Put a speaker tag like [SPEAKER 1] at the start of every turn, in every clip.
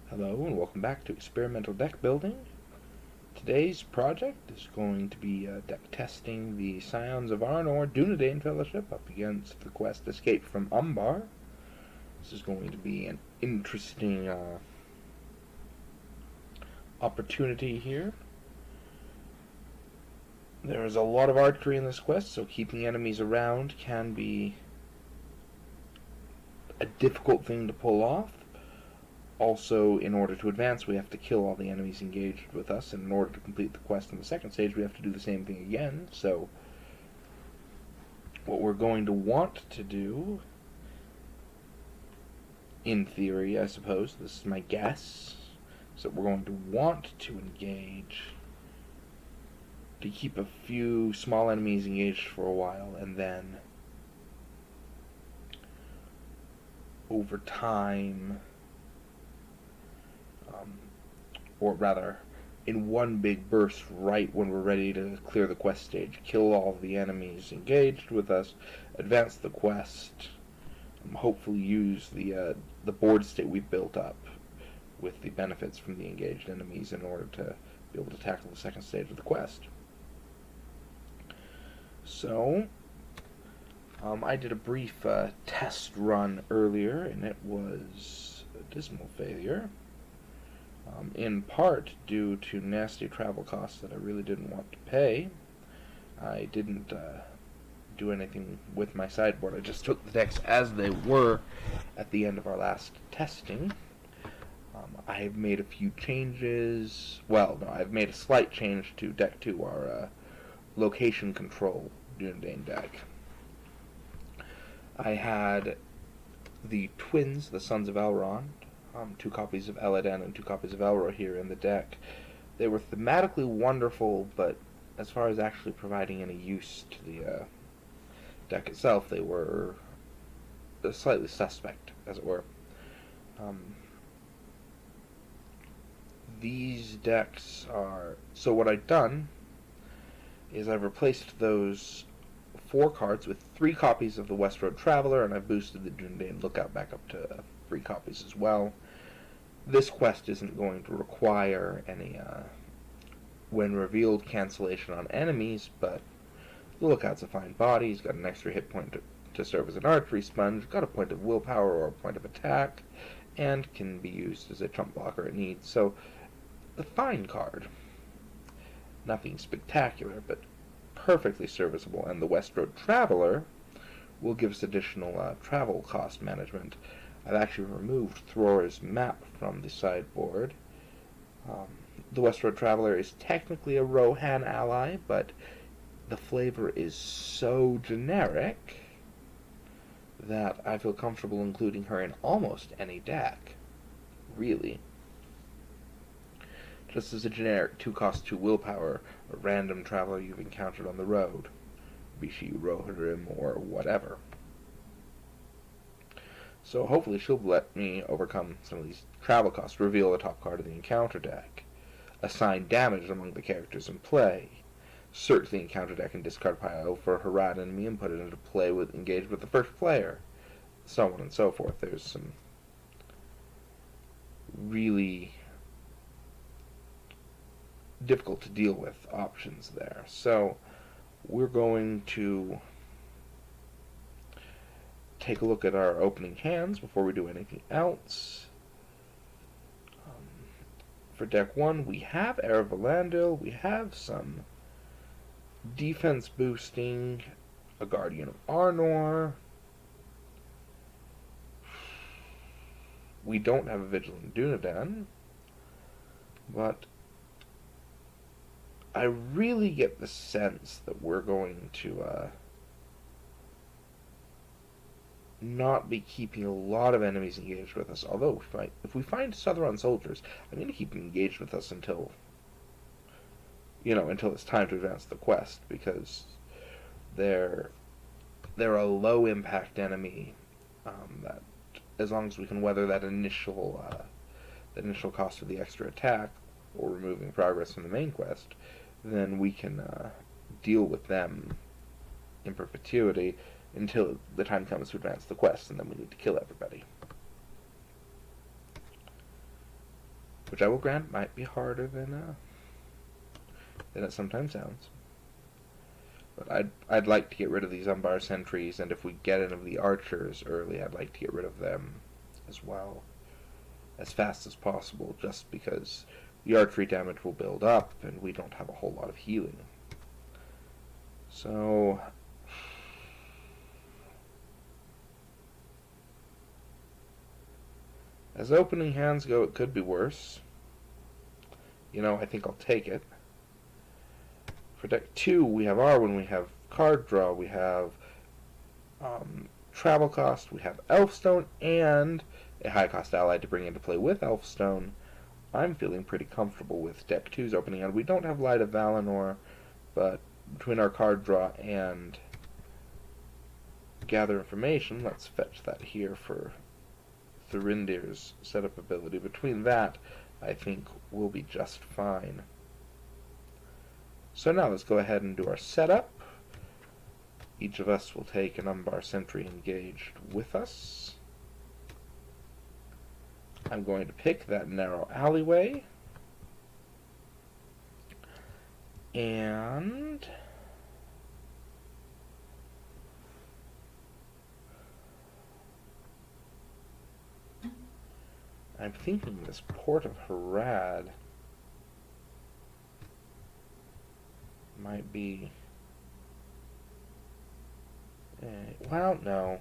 [SPEAKER 1] Hello and welcome back to Experimental Deck Building. Today's project is going to be deck testing the Scions of Arnor Dunedain Fellowship up against the quest Escape from Umbar. This is going to be an interesting opportunity here. There is a lot of archery in this quest, so keeping enemies around can be a difficult thing to pull off. Also, in order to advance, we have to kill all the enemies engaged with us, and in order to complete the quest in the second stage, we have to do the same thing again. So, what we're going to want to do, in theory, I suppose, this is my guess, so we're going to want to engage to keep a few small enemies engaged for a while, and then, over time, or rather, in one big burst right when we're ready to clear the quest stage, kill all the enemies engaged with us, advance the quest, hopefully use the board state we've built up with the benefits from the engaged enemies in order to be able to tackle the second stage of the quest. So, I did a brief test run earlier, and it was a dismal failure. In part due to nasty travel costs that I really didn't want to pay. I didn't do anything with my sideboard. I just took the decks as they were at the end of our last testing. I've made a few changes. Well, no, I've made a slight change to deck 2, our location control Dunedain deck. I had the twins, the Sons of Elrond, 2 copies of Elladan and 2 copies of Elro here in the deck. They were thematically wonderful, but as far as actually providing any use to the deck itself, they were slightly suspect, as it were. These decks are... So what I've done is I've replaced those 4 cards with 3 copies of the West-Road Traveler, and I've boosted the Dunedain Lookout back up to 3 copies as well. This quest isn't going to require any, when revealed, cancellation on enemies, but the Lookout's a fine body. He's got an extra hit point to serve as an archery sponge, got a point of willpower or a point of attack, and can be used as a trump blocker at need. So, a fine card. Nothing spectacular, but perfectly serviceable, and the West Road Traveler will give us additional travel cost management. I've actually removed Thror's map from the sideboard. The West Road Traveler is technically a Rohan ally, but the flavor is so generic that I feel comfortable including her in almost any deck, really. Just as a generic 2-cost 2 willpower, a random traveler you've encountered on the road, be she Rohirrim or whatever. So hopefully she'll let me overcome some of these travel costs, reveal the top card of the encounter deck, assign damage among the characters in play, search the encounter deck and discard pile for a Harad enemy and put it into play with engaged with the first player, so on and so forth. There's some really difficult to deal with options there. So we're going to take a look at our opening hands before we do anything else. For deck 1, we have Heir of Valandil, we have some defense boosting, a Guardian of Arnor. We don't have a Vigilant Dunedain, but I really get the sense that we're going to not be keeping a lot of enemies engaged with us. Although, if we find Southron soldiers, I'm going to keep them engaged with us until it's time to advance the quest, because they're a low impact enemy that, as long as we can weather that initial cost of the extra attack or removing progress from the main quest, then we can deal with them in perpetuity until the time comes to advance the quest, and then we need to kill everybody. which I will grant might be harder than it sometimes sounds. But I'd like to get rid of these Umbar sentries, and if we get any of the archers early, I'd like to get rid of them as well, as fast as possible, just because the archery damage will build up, and we don't have a whole lot of healing. So, as opening hands go, it could be worse. You know, I think I'll take it. For deck 2, we have Arwen, we have card draw, we have travel cost, we have Elfstone, and a high cost ally to bring into play with Elfstone. I'm feeling pretty comfortable with deck 2's opening hand. We don't have Light of Valinor, but between our card draw and gather information, let's fetch that here for Thurindir's setup ability. Between that, I think we'll be just fine. So now let's go ahead and do our setup. Each of us will take an Umbar sentry engaged with us. I'm going to pick that narrow alleyway. And I'm thinking this Port of Harad might be... well, no.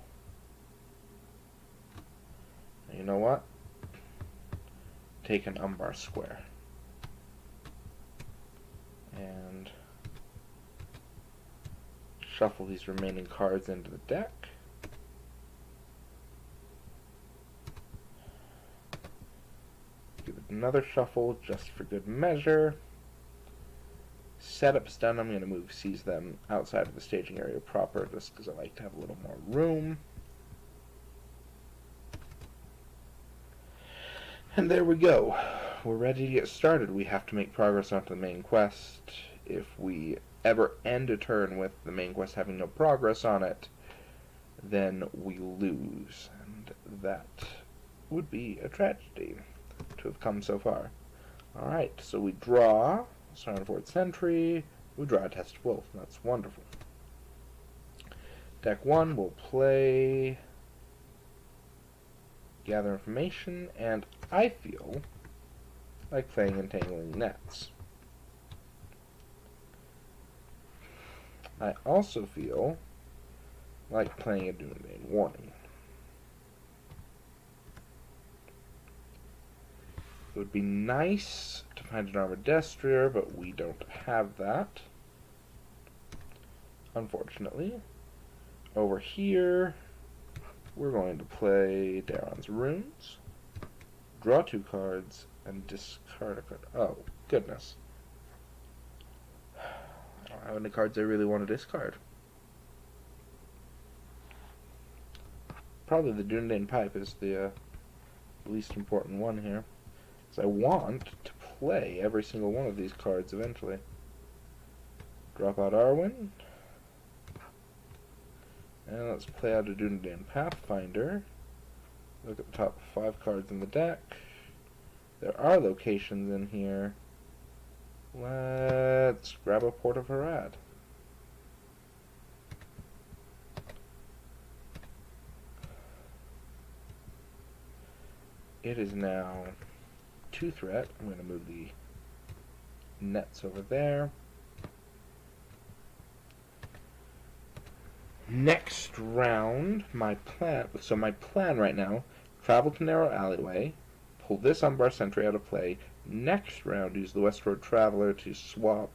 [SPEAKER 1] You know what? Take an Umbar square. And shuffle these remaining cards into the deck. Give it another shuffle just for good measure. Setup's done. I'm going to move Seize Them outside of the staging area proper just because I like to have a little more room. And there we go. We're ready to get started. We have to make progress onto the main quest. If we ever end a turn with the main quest having no progress on it, then we lose. And that would be a tragedy to have come so far. Alright, so we draw Sarnaford Sentry, we draw a Test Wolf. That's wonderful. Deck 1 will play Gather Information, and I feel like playing Entangling Nets. I also feel like playing a Doomsday Warning. It would be nice to find an Armored Destrier, but we don't have that, unfortunately. Over here, we're going to play Daron's Runes, draw 2 cards, and discard a card. Oh, goodness. I don't have any cards I really want to discard. Probably the Dundane Pipe is the least important one here. I want to play every single one of these cards eventually. Drop out Arwen. And let's play out a Dundane Pathfinder. Look at the top 5 cards in the deck. There are locations in here. Let's grab a Port of Harad. It is now 2 threat. I'm going to move the nets over there. Next round, my plan right now, travel to Narrow Alleyway, pull this Umbar Sentry out of play. Next round, use the West Road Traveler to swap,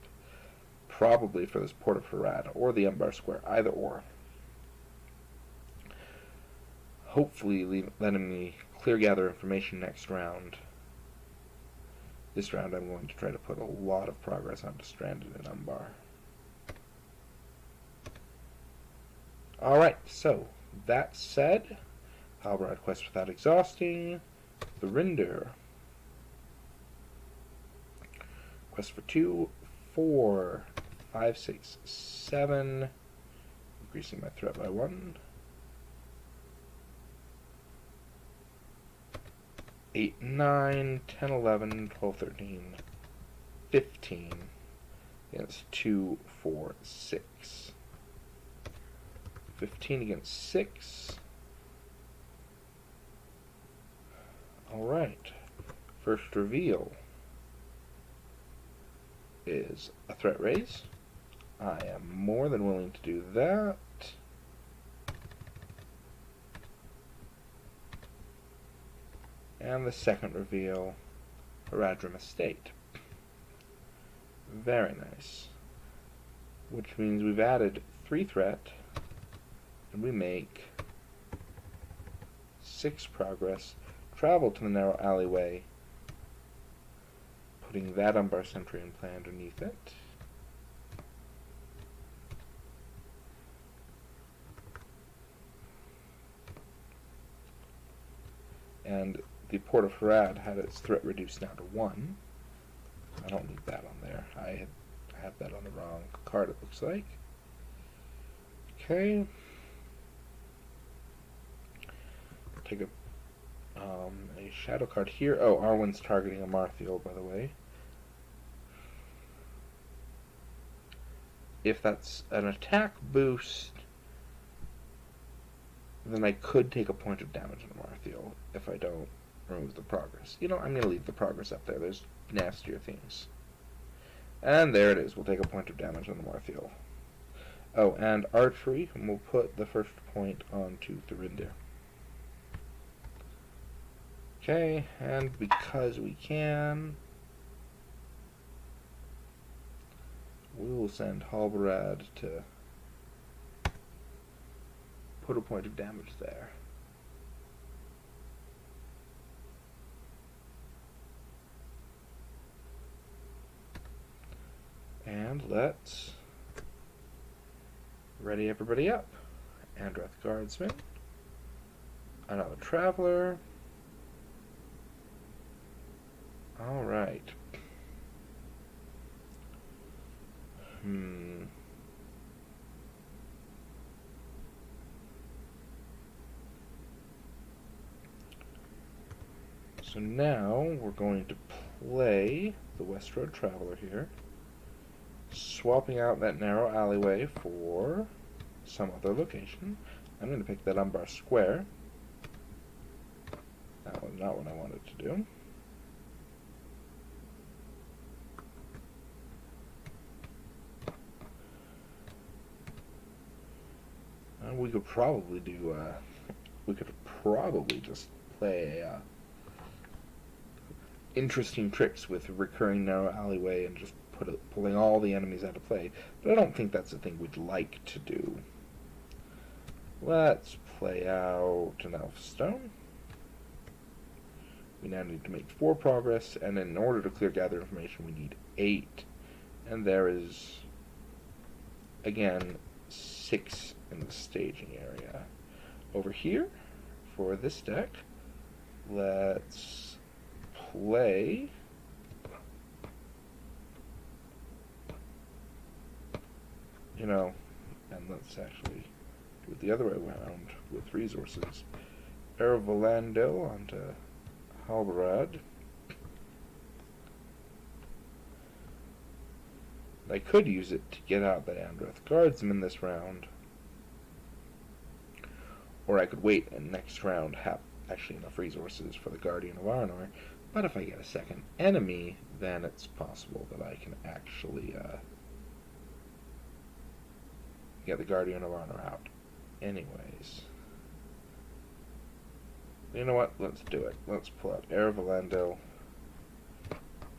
[SPEAKER 1] probably for this Port of Harad, or the Umbar Square, either or. Hopefully letting me clear gather information next round. This round I'm going to try to put a lot of progress onto Stranded and Umbar. Alright, so, that said, Halbrand Quest Without Exhausting, Thurindir. Quest for 2, 4, 5, 6, 7, increasing my threat by 1. 8, 9, 10, 11, 12, 13, 15 against 2, 4, 6. 15 against 6. Alright. First reveal is a threat raise. I am more than willing to do that. And the second reveal, Haradrim Estate. Very nice. Which means we've added 3 threat, and we make 6 progress. Travel to the narrow alleyway, putting that Umbar sentry and play underneath it. And the Port of Harad had its threat reduced now to 1. I don't need that on there. I have that on the wrong card, it looks like. Okay. Take a shadow card here. Oh, Arwen's targeting a Marthiel, by the way. If that's an attack boost, then I could take a point of damage on Marthiel if I don't remove the progress. You know, I'm going to leave the progress up there. There's nastier things. And there it is. We'll take a point of damage on the Marthiel. Oh, and archery, and we'll put the first point onto Thurindir. Okay, and because we can, we will send Halbarad to put a point of damage there. And let's ready everybody up. Andrath Guardsman, another Traveler. Alright. So now we're going to play the West Road Traveler here, swapping out that narrow alleyway for some other location. I'm going to pick that Umbar Square. That was not what I wanted to do. We could probably do, we could probably just play interesting tricks with recurring narrow alleyway and just pulling all the enemies out of play, but I don't think that's the thing we'd like to do. Let's play out an Elfstone. We now need to make 4 progress, and in order to clear gather information we need 8. And there is, again, 6 in the staging area. Over here, for this deck, let's play and let's actually do it the other way around with resources. Ervalandil onto Halbarad. I could use it to get out the Andrath Guardsman this round, or I could wait and next round have actually enough resources for the Guardian of Arnor. But if I get a second enemy, then it's possible that I can actually get the Guardian of Arnor out. Anyways. You know what? Let's do it. Let's pull out Ervalandil,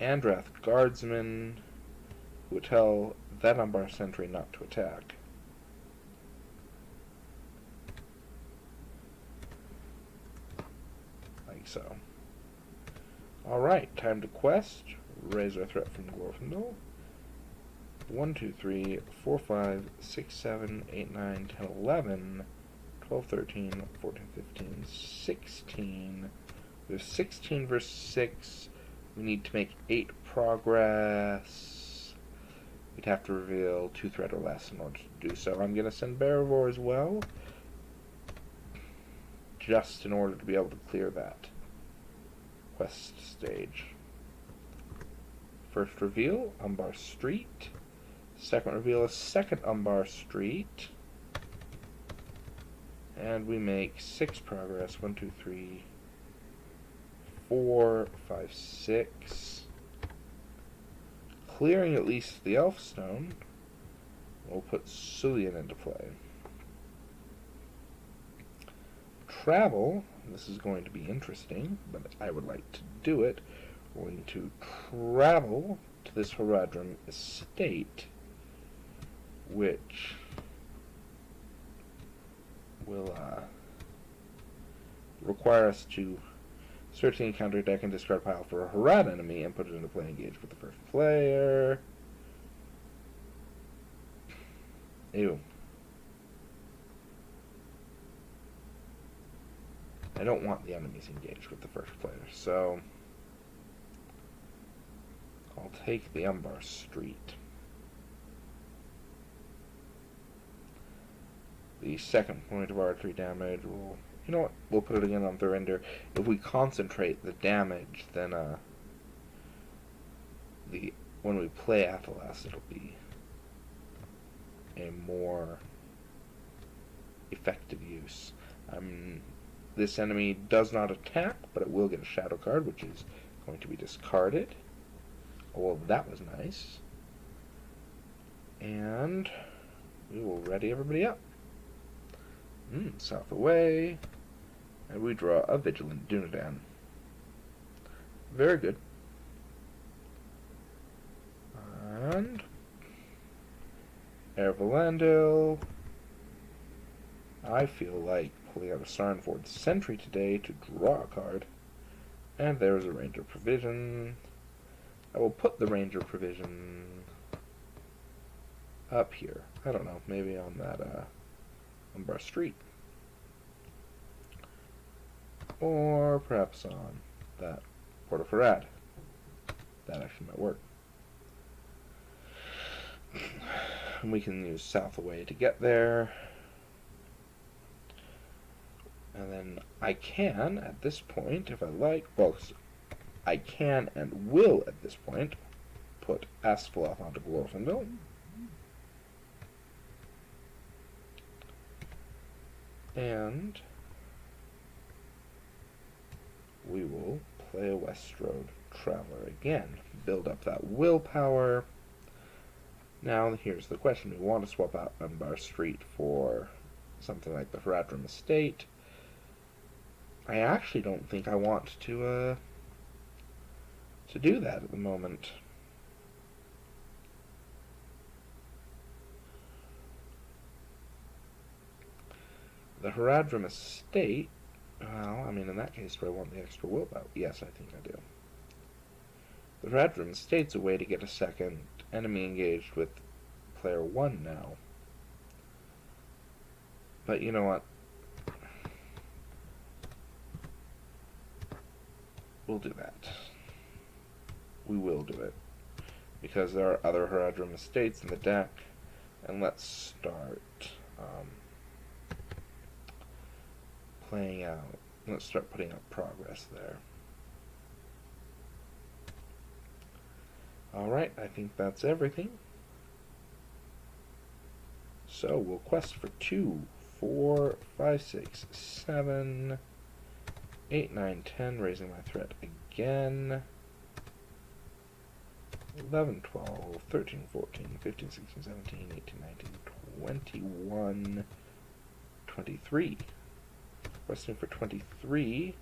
[SPEAKER 1] Andrath Guardsman, who would tell that Umbar sentry not to attack. Like so. Alright, time to quest. Raise our threat from Glorfindel. 1, 2, 3, 4, 5, 6, 7, 8, 9, 10, 11, 12, 13, 14, 15, 16. There's 16 versus 6. We need to make 8 progress. We'd have to reveal 2 threat or less in order to do so. I'm going to send Barivor as well, just in order to be able to clear that. quest stage. First reveal, Umbar Street. Second reveal is second Umbar Street. And we make 6 progress. 1, 2, 3, 4, 5, 6. Clearing at least the Elf Stone. We'll put Sullian into play. Travel. This is going to be interesting, but I would like to do it. We're going to travel to this Haradrim estate, which will require us to search the encounter deck and discard a pile for a Harad enemy and put it into play, engage with the first player. Ew. I don't want the enemies engaged with the first player, so I'll take the Umbar Street. The second point of archery damage will, you know what, we'll put it again on Thurinder. If we concentrate the damage, then when we play Athelas, it'll be a more effective use. This enemy does not attack, but it will get a shadow card, which is going to be discarded. Well, that was nice. And we will ready everybody up. South away. And we draw a Vigilant Dunedain. Very good. And Ervalandil. I feel like pulling out a Sarnford Sentry today to draw a card. And there's a Ranger Provision. I will put the Ranger Provision up here. I don't know, maybe on that Umbar Street. Or perhaps on that Port of Harad. That actually might work. And we can use South away to get there. And then I can, at this point, if I like, well, I can and will, at this point, put Asphaleth onto Glorfindel. And we will play a Westroad Traveler again. Build up that willpower. Now, here's the question. We want to swap out Umbar Street for something like the Haradrim Estate. I actually don't think I want to do that at the moment. The Haradrim Estate, well, I mean, in that case, do I want the extra willpower? Yes, I think I do. The Haradrim Estate's a way to get a second enemy engaged with player 1 now. But you know what? We'll do that. We will do it. Because there are other Haradrim Estates in the deck. And let's start playing out. Let's start putting up progress there. Alright, I think that's everything. So we'll quest for 2, 4, 5, 6, 7, 8, 9, 10, raising my threat again. 11, 12, 13, 14, 15, 16, 17, 18, 19, 21, 23. Questing for 23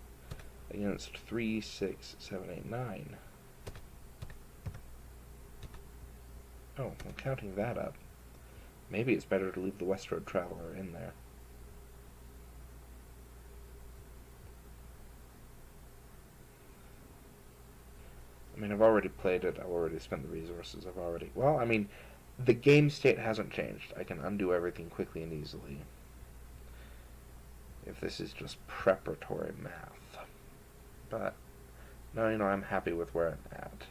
[SPEAKER 1] against 3, 6, 7, 8, 9. Oh, I'm counting that up. Maybe it's better to leave the Westroad Traveler in there. I mean, I've already played it, I've already spent the resources, well, I mean, the game state hasn't changed. I can undo everything quickly and easily. If this is just preparatory math. But, no, you know, I'm happy with where I'm at.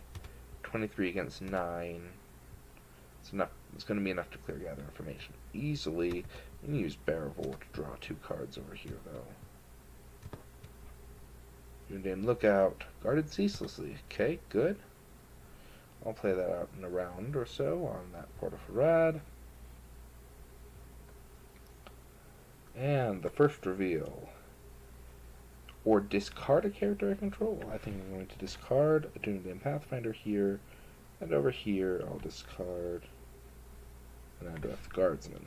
[SPEAKER 1] 23 against 9. It's enough. It's going to be enough to clear gather information easily. You can use Bearvor to draw 2 cards over here, though. Dunedin Lookout, guarded ceaselessly. Okay, good. I'll play that out in a round or so on that Port of Farad. And the first reveal. Or discard a character I control. I think I'm going to discard a Dunedin Pathfinder here. And over here, I'll discard an Androth Guardsman.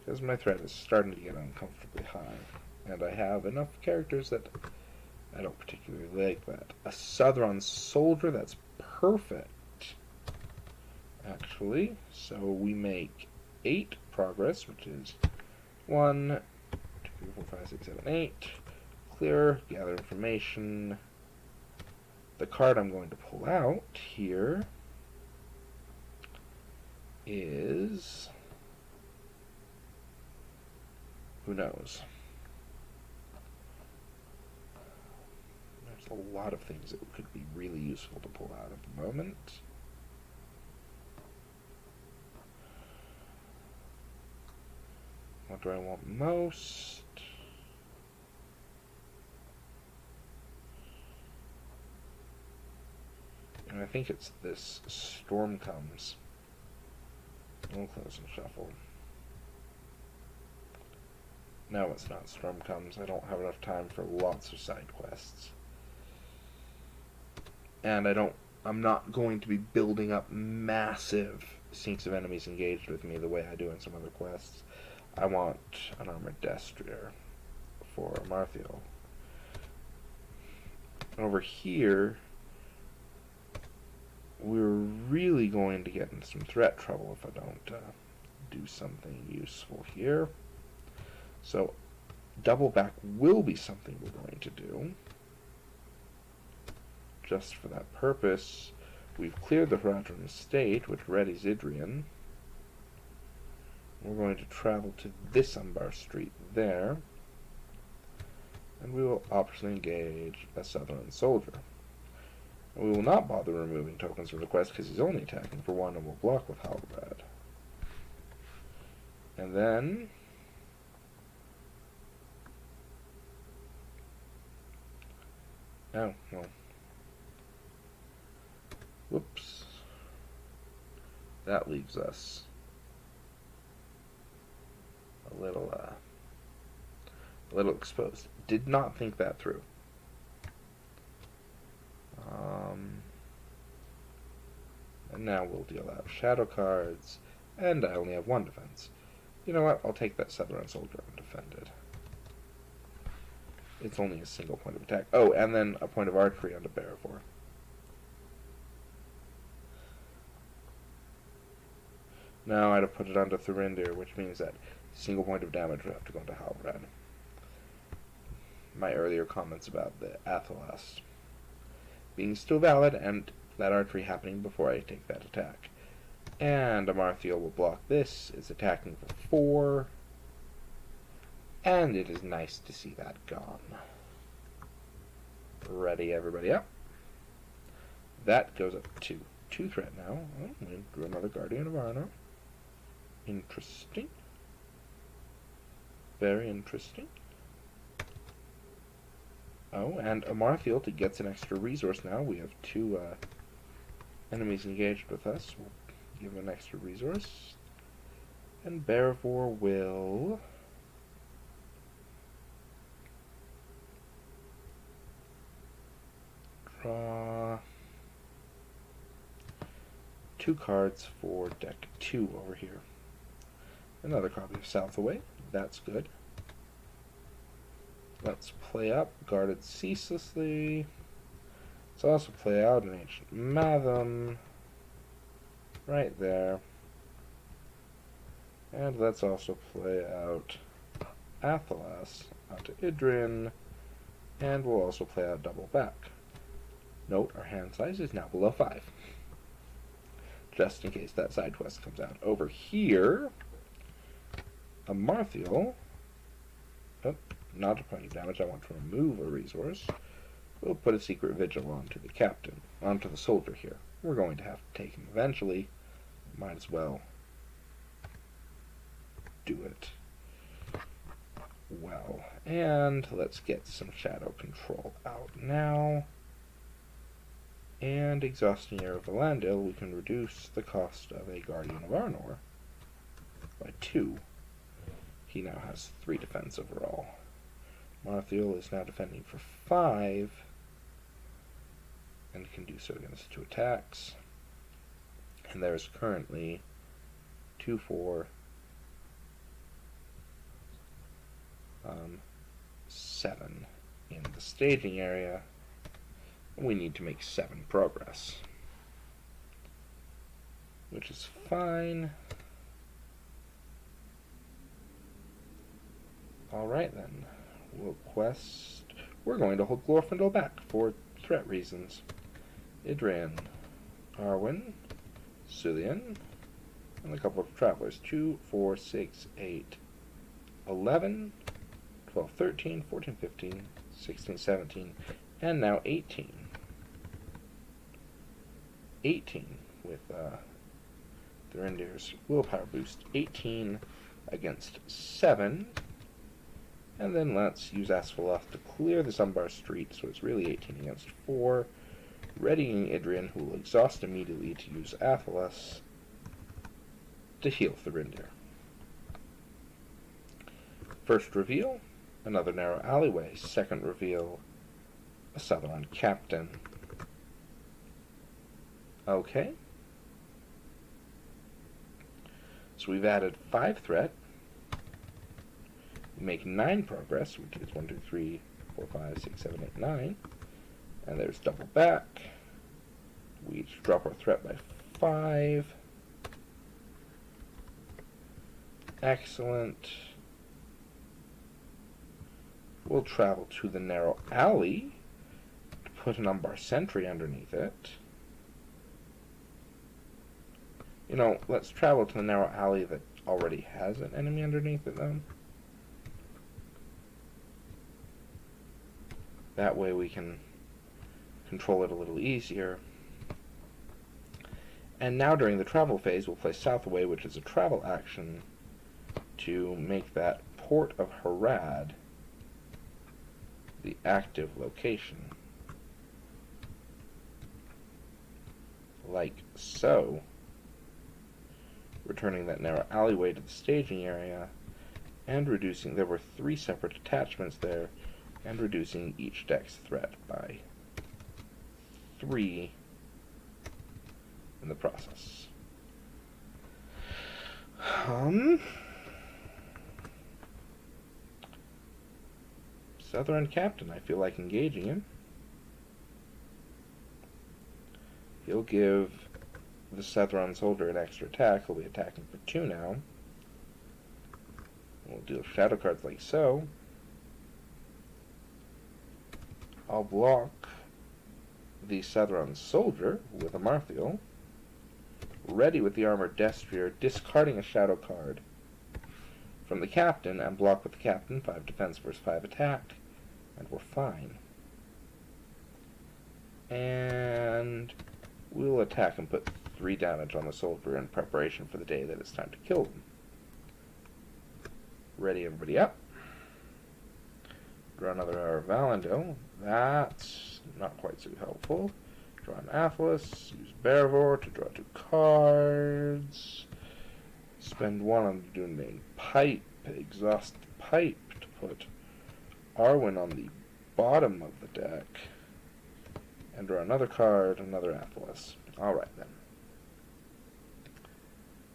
[SPEAKER 1] Because my threat is starting to get uncomfortably high. And I have enough characters that I don't particularly like that. A Southron Soldier, that's perfect, actually. So we make 8 progress, which is 1, 2, 3, 4, 5, 6, 7, 8. Clear, gather information. The card I'm going to pull out here is... who knows? There's a lot of things that could be really useful to pull out at the moment. What do I want most? And I think it's this Storm Comes. We'll close and shuffle. No, it's not Storm Comes. I don't have enough time for lots of side quests. And I'm not going to be building up massive sinks of enemies engaged with me the way I do in some other quests. I want an Armored Destrier for Amarthiel. Over here, we're really going to get in some threat trouble if I don't do something useful here. So, double back will be something we're going to do. Just for that purpose, we've cleared the Haradrim Estate, which readies Idrian. We're going to travel to this Umbar Street there, and we will optionally engage a Southern Soldier. And we will not bother removing tokens from the quest because he's only attacking for 1 and will block with Halberd. And then... oh, well. Whoops. That leaves us a little exposed. Did not think that through. And now we'll deal out shadow cards, and I only have 1 defense. You know what? I'll take that Southern Soldier undefended. It's only a single point of attack. Oh, and then a point of archery onto Barivor. Now I'd have put it onto Thurindir, which means that single point of damage would have to go into Halbrand. My earlier comments about the Athelas being still valid, and that archery happening before I take that attack. And Amarthiel will block this. It's attacking for 4. And it is nice to see that gone. Ready, everybody up? That goes up to 2 threat now. Oh, I'm going to do another Guardian of Arnor. Interesting. Very interesting. Oh, and Amarthiel gets an extra resource now. We have 2 enemies engaged with us. We'll give him an extra resource. And Barivor will... draw 2 cards for deck 2 over here. Another copy of Southaway. That's good. Let's play up Guarded Ceaselessly. Let's also play out an Ancient Matham. Right there. And let's also play out Athelas onto Idrin. And we'll also play out Double Back. Note, our hand size is now below 5. Just in case that side quest comes out. Over here, Amarthiel, oh, not a point of damage, I want to remove a resource. We'll put a Secret Vigil onto the captain, onto the soldier here. We're going to have to take him eventually. Might as well do it well. And let's get some shadow control out now. And exhausting Air of Valandil, we can reduce the cost of a Guardian of Arnor by 2. He now has 3 defense overall. Marthiel is now defending for 5, and can do so against 2 attacks. And there's currently 2, 4, 7 in the staging area. We need to make 7 progress, which is fine. Alright then, we're going to hold Glorfindel back for threat reasons. Idrian, Arwen, Cillian, and a couple of travelers. 2, 4, 6, 8, 11, 12, 13, 14, 15, 16, 17, and now 18. 18 with Thurindir's willpower boost. 18 against 7. And then let's use Asphaleth to clear this Umbar street, so it's really 18 against 4. Readying Idrian, who will exhaust immediately to use Asphaleth to heal Thurindir. First reveal, another narrow alleyway. Second reveal, a Southron captain. Okay. So we've added 5 threat. We make 9 progress, which is 1, 2, 3, 4, 5, 6, 7, 8, 9. And there's double back. We each drop our threat by 5. Excellent. We'll travel to the narrow alley to put an Umbar sentry underneath it. You know, let's travel to the narrow alley that already has an enemy underneath it, though. That way we can control it a little easier. And now during the travel phase, we'll play Southaway, which is a travel action, to make that Port of Harad the active location. Like so. Returning that narrow alleyway to the staging area, and reducing, there were 3 separate attachments there, and reducing each deck's threat by 3 in the process. Southron captain, I feel like engaging him. He'll give the Southron soldier an extra attack. He'll be attacking for 2 now. We'll deal shadow cards like so. I'll block the Southron soldier with a Marthiel. Ready with the armored destrier, discarding a shadow card from the captain, and block with the captain. 5 defense versus 5 attack, and we're fine. And we'll attack and put 3 damage on the soldier in preparation for the day that it's time to kill them. Ready, everybody up. Draw another Hour of Valandil. That's not quite so helpful. Draw an Athos. Use Bearvor to draw 2 cards. Spend 1 on the Doomane Pipe. Exhaust the pipe to put Arwen on the bottom of the deck. And draw another card, another Athos. Alright then.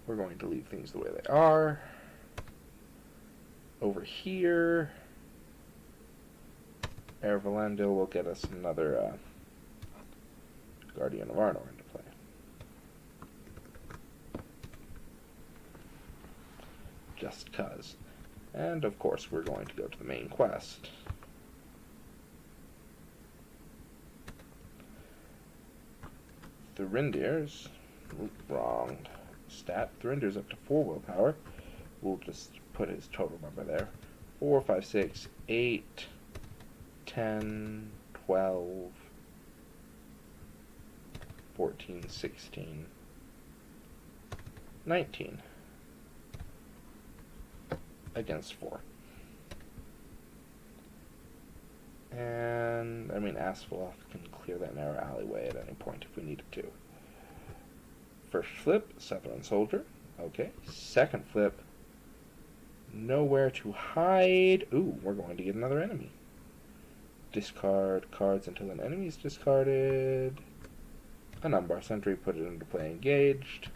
[SPEAKER 1] We're going to leave things the way they are. Over here, Air Valandil will get us another Guardian of Arnor into play. Just 'cause. And of course we're going to go to the main quest. Thurindir's wrong stat. Thurindir's up to 4 willpower. We'll just put his total number there. 4, 5, 6, 8, 10, 12, 14, 16, 19 against 4. And, I mean, Asphaleth can clear that narrow alleyway at any point if we needed to. First flip, Southern Soldier. Okay. Second flip, nowhere to hide. Ooh, we're going to get another enemy. Discard cards until an enemy is discarded. An Umbar Sentry, put it into play engaged.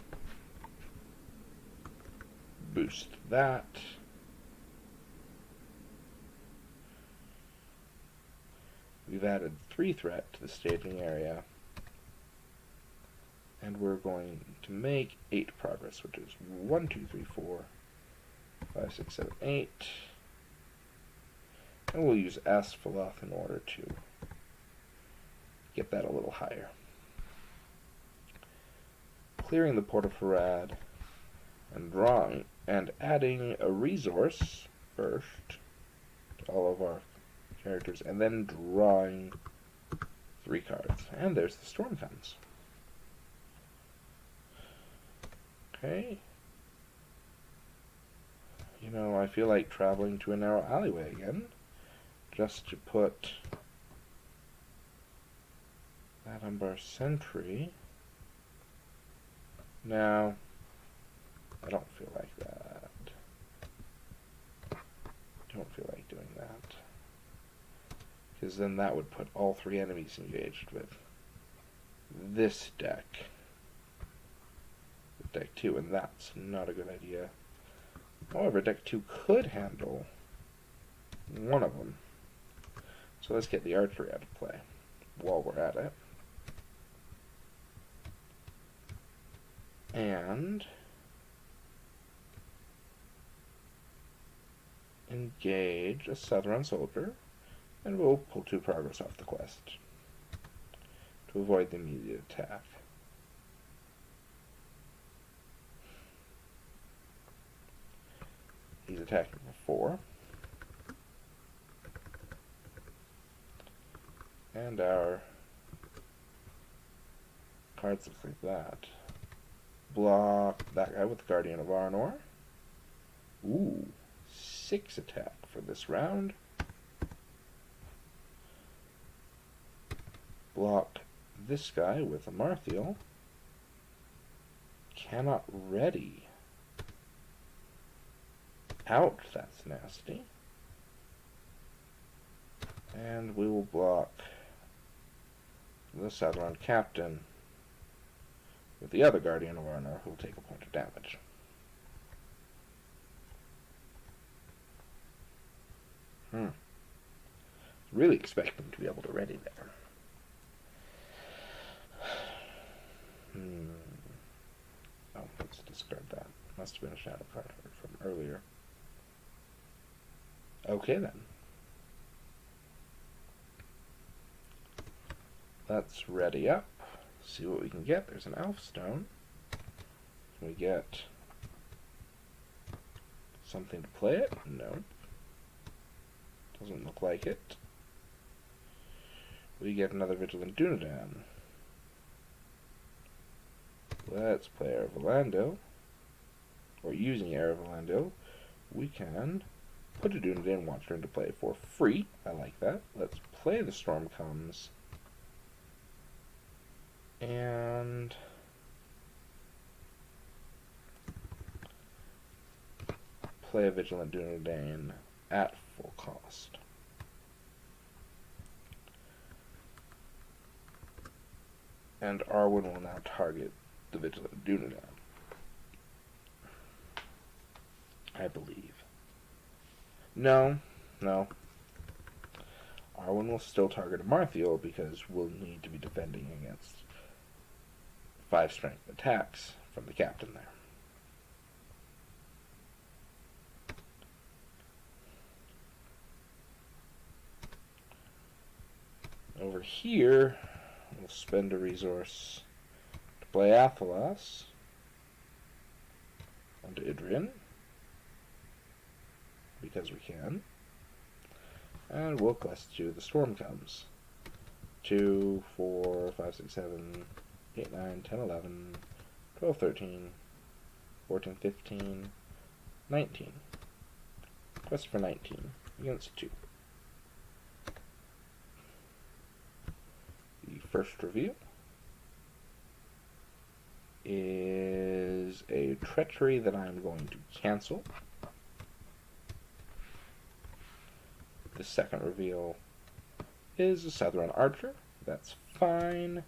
[SPEAKER 1] Boost that. We've added 3 threat to the staging area. And we're going to make 8 progress, which is 1, 2, 3, 4, 5, 6, 7, 8. And we'll use Asphaleth in order to get that a little higher. Clearing the Port of Harad and drawing and adding a resource first to all of our characters, and then drawing 3 cards. And there's the Storm comes. Okay. You know, I feel like traveling to a narrow alleyway again, just to put that Umbar Sentry. No, I don't feel like that. Don't feel like doing that. Because then that would put all 3 enemies engaged with this deck. With deck 2, and that's not a good idea. However, deck 2 could handle one of them. So let's get the archery out of play while we're at it. And engage a Southern Soldier, and we'll pull 2 progress off the quest to avoid the immediate attack. He's attacking for 4. And our cards look like that. Block that guy with the Guardian of Arnor. Ooh, 6 attack for this round. Block this guy with a Marthiel. Cannot ready. Out, that's nasty. And we will block the Southern Captain with the other Guardian of Arnor, who will take a point of damage. Really expect them to be able to ready there. Oh, let's discard that. Must have been a shadow card from earlier. Okay then. Let's ready up. See what we can get. There's an Elf Stone. Can we get something to play it? No. Doesn't look like it. We get another Vigilant Dunedain. Let's play Heir of Orlando. Or using Heir of Orlando, we can put a Dunedain Watcher into play for free. I like that. Let's play the Storm Comes. And play a Vigilant Dunedain at full cost. And Arwen will now target the Vigilant Dunedain, I believe. No. Arwen will still target a Marthiel because we'll need to be defending against 5 strength attacks from the captain there. Over here, we'll spend a resource to play Athelas onto Idrin, because we can. And we'll quest to the Storm Comes. 2, 4, 5, 6, 7, 8, 9, 10, 11, 12, 13, 14, 15, 19. Quest for 19 against 2. first reveal is a treachery that I'm going to cancel. The second reveal is a Southron Archer. That's fine.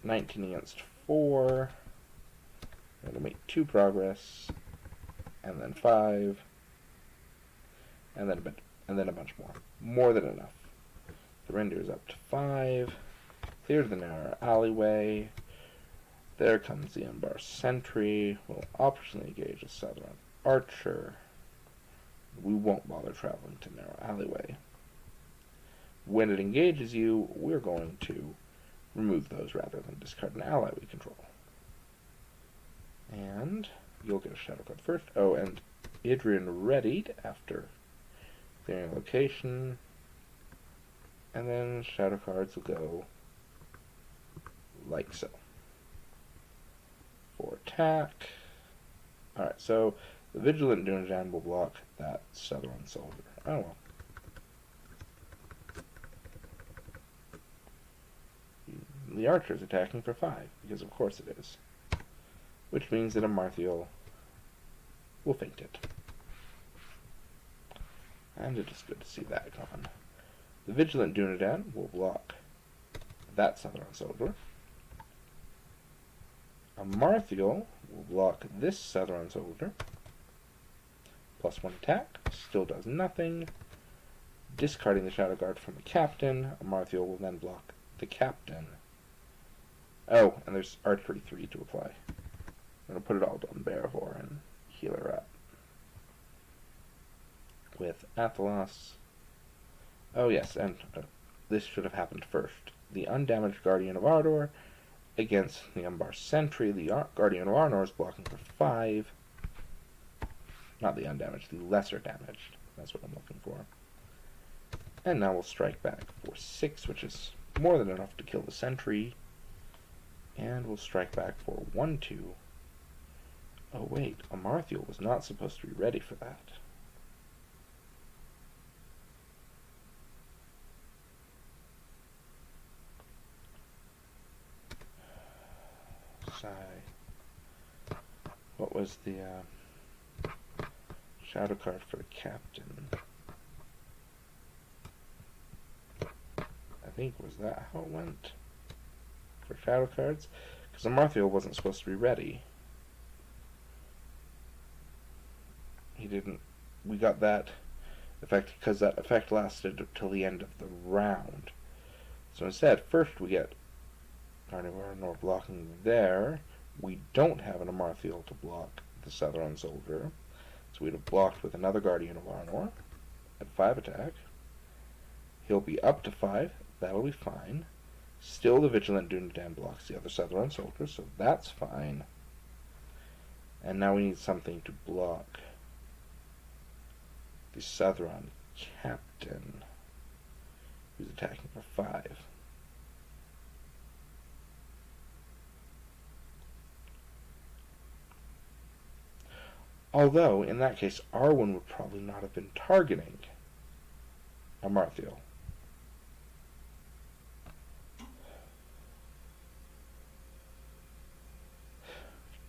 [SPEAKER 1] 19 against 4. I'm going to make 2 progress, and then 5, and then a bunch more. More than enough. The reindeer is up to 5. Clear the narrow alleyway. There comes the Umbar sentry. We'll optionally engage a Southron Archer. We won't bother traveling to narrow alleyway. When it engages you, we're going to remove those rather than discard an ally we control. And you'll get a shadow card first. Oh, and Idrian readied after clearing a location. And then shadow cards will go like so. For attack. Alright, so the Vigilant Dunadan will block that Southron Soldier. Oh well. The Archer is attacking for 5, because of course it is. Which means that a Marthiel will faint it. And it is good to see that gone. The Vigilant Dunadan will block that Southron Soldier. A Marthiel will block this Southron Soldier. +1 attack, still does nothing. Discarding the Shadow Guard from the Captain, a Marthiel will then block the Captain. Oh, and there's Archery 3 to apply. I'm going to put it all on Barahor and heal her up. With Athelos. Oh yes, and this should have happened first. The Undamaged Guardian of Arnor against the Umbar Sentry. The Guardian of Arnor is blocking for 5. Not the undamaged, the lesser damaged. That's what I'm looking for. And now we'll strike back for 6, which is more than enough to kill the sentry. And we'll strike back for 1-2. Oh wait, a Marthiel was not supposed to be ready for that. Sigh. What was the shadow card for the Captain? I think, was that how it went? For shadow cards? Because the Marthiel wasn't supposed to be ready. He didn't... We got that effect because that effect lasted till the end of the round. So instead, first we get Guardian of Arnor blocking there. We don't have an Amarthiel to block the Southron Soldier. So we'd have blocked with another Guardian of Arnor at 5 attack. He'll be up to 5. That'll be fine. Still the Vigilant Dunadan blocks the other Southron Soldier, so that's fine. And now we need something to block the Southron Captain, who's attacking for 5. Although, in that case, Arwen would probably not have been targeting Amarthiel.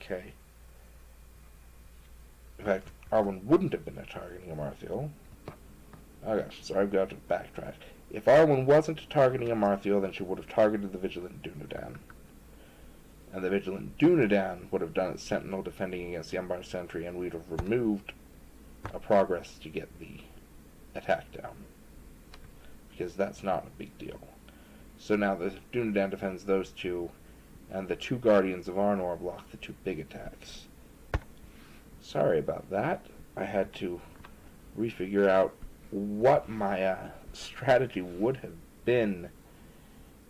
[SPEAKER 1] Okay. In fact, Arwen wouldn't have been targeting Amarthiel. Oh gosh, so I've got to backtrack. If Arwen wasn't targeting Amarthiel, then she would have targeted the Vigilant Dunadan. And the Vigilant Dunadan would have done its Sentinel defending against the Umbar Sentry, and we'd have removed a progress to get the attack down. Because that's not a big deal. So now the Dunadan defends those two, and the 2 Guardians of Arnor block the 2 big attacks. Sorry about that. I had to refigure out what my strategy would have been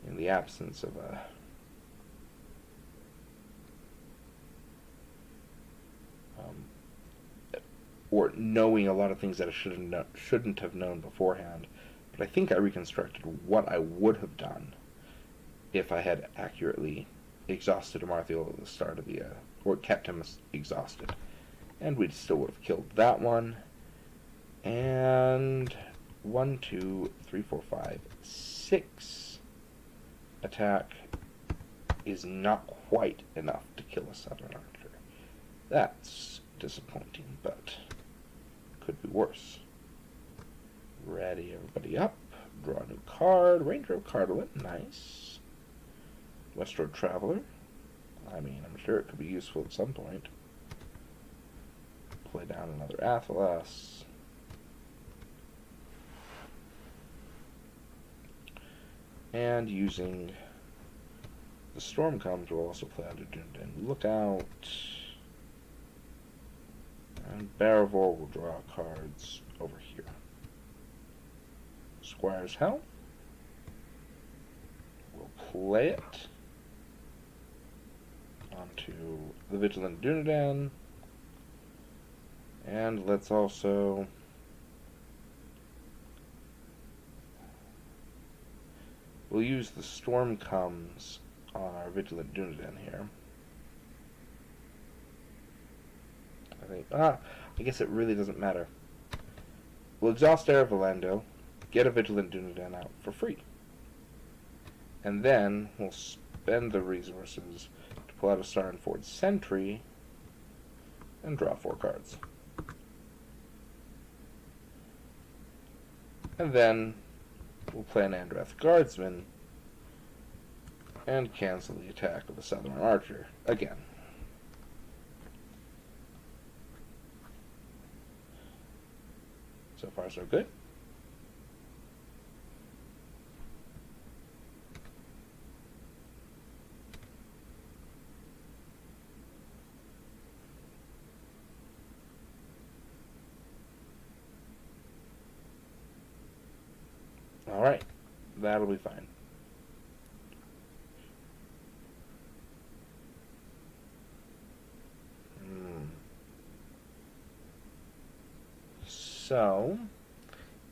[SPEAKER 1] in the absence of a... or knowing a lot of things that I shouldn't have known beforehand. But I think I reconstructed what I would have done if I had accurately exhausted Amarthiel at the start of the... or kept him exhausted. And we still would have killed that one. And 1, 2, 3, 4, 5, 6 attack is not quite enough to kill a Southern Archer. That's disappointing, but could be worse. Ready, everybody up. Draw a new card. Ranger of Cardolet, nice. West-Road Traveler. I mean, I'm sure it could be useful at some point. Play down another Athelas. And using the Storm Comes, we'll also play out a Dunedin Lookout. And Baravor will draw cards over here. Squire's Helm. We'll play it onto the Vigilant Dunedain. And let's also we'll use the Storm Comes on our Vigilant Dunedain here. I guess it really doesn't matter. We'll exhaust Erevalando, get a Vigilant Dunedain out for free. And then we'll spend the resources to pull out a Starenford Sentry and draw 4 cards. And then we'll play an Andrath Guardsman and cancel the attack of the Southern Archer again. So far, so good. Alright, that'll be fine. So,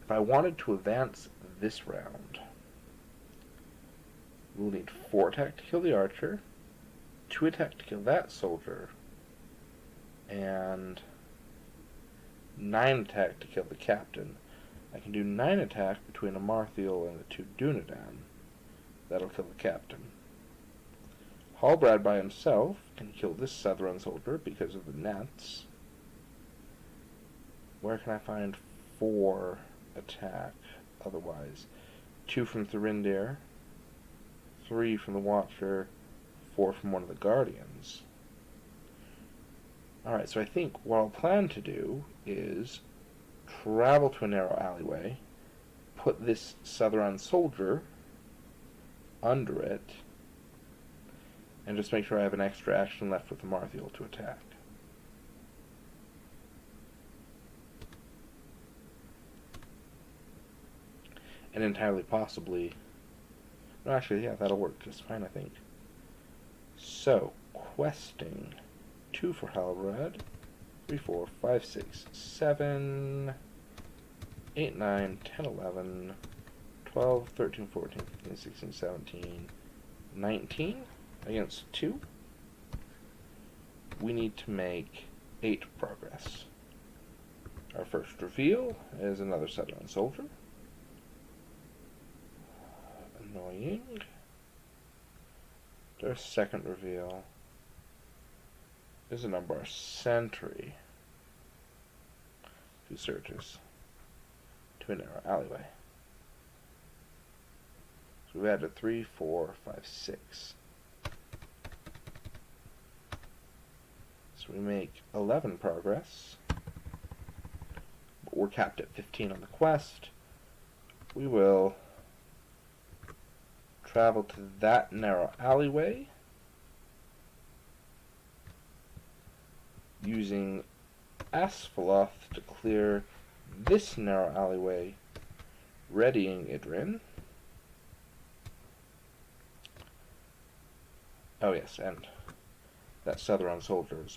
[SPEAKER 1] if I wanted to advance this round, we'll need 4 attack to kill the archer, 2 attack to kill that soldier, and 9 attack to kill the captain. I can do 9 attack between a Marthiel and the 2 Dunedain. That'll kill the captain. Hallbrad by himself can kill this Southron soldier because of the nets. Where can I find 4 attack otherwise? 2 from Thurindir, 3 from the Watcher, 4 from one of the Guardians. Alright, so I think what I'll plan to do is travel to a narrow alleyway, put this Southron soldier under it, and just make sure I have an extra action left with the Marthiel to attack. And entirely possibly... No, actually, yeah, that'll work just fine, I think. So, questing 2 for Halbrad, 3, 4, 5, 6, 7, 8, 9, 10, 11, 12, 13, 14, 15, 16, 17, 19 against 2. We need to make 8 progress. Our first reveal is another Southern soldier. Annoying. Their second reveal is an Umbar sentry who searches to a narrow alleyway. So we added 3, 4, 5, 6. So we make 11 progress. But we're capped at 15 on the quest. We will travel to that narrow alleyway using Asphalloth to clear this narrow alleyway, readying Idrin. Oh yes, and that Southron soldier is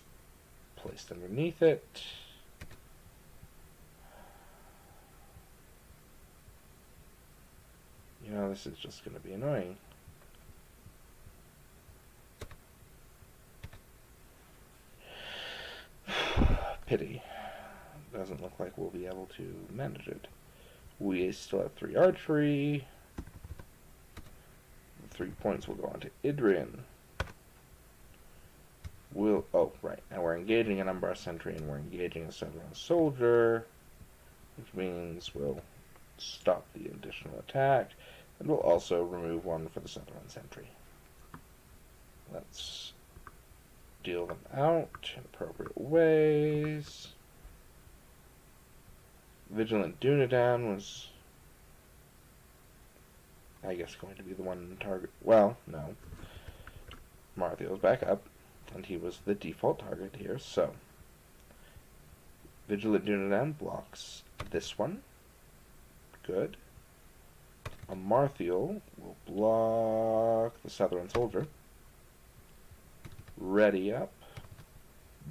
[SPEAKER 1] placed underneath it. You know, this is just going to be annoying. Pity. Doesn't look like we'll be able to manage it. We still have 3 archery. The 3 points will go on to Idrian. Oh, right. And we're engaging an Umbar sentry, and we're engaging a Southern soldier, which means we'll stop the additional attack, and we'll also remove 1 for the Southern sentry. Let's deal them out in appropriate ways. Vigilant Dunedain was, I guess, going to be the one target. Well, no. Marthiel's back up, and he was the default target here, so Vigilant Dunedain blocks this one. Good. A Marthiel will block the Southern soldier. Ready up.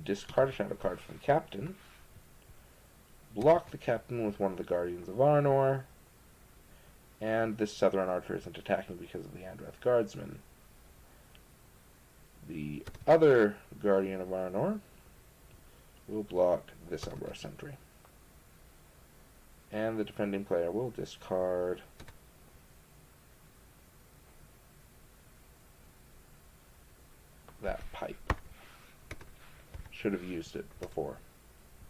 [SPEAKER 1] Discard a shadow card from the captain. Block the captain with one of the Guardians of Arnor. And this Southern archer isn't attacking because of the Andrath Guardsman. The other Guardian of Arnor will block this Umbar sentry. And the defending player will discard that pipe. Should have used it before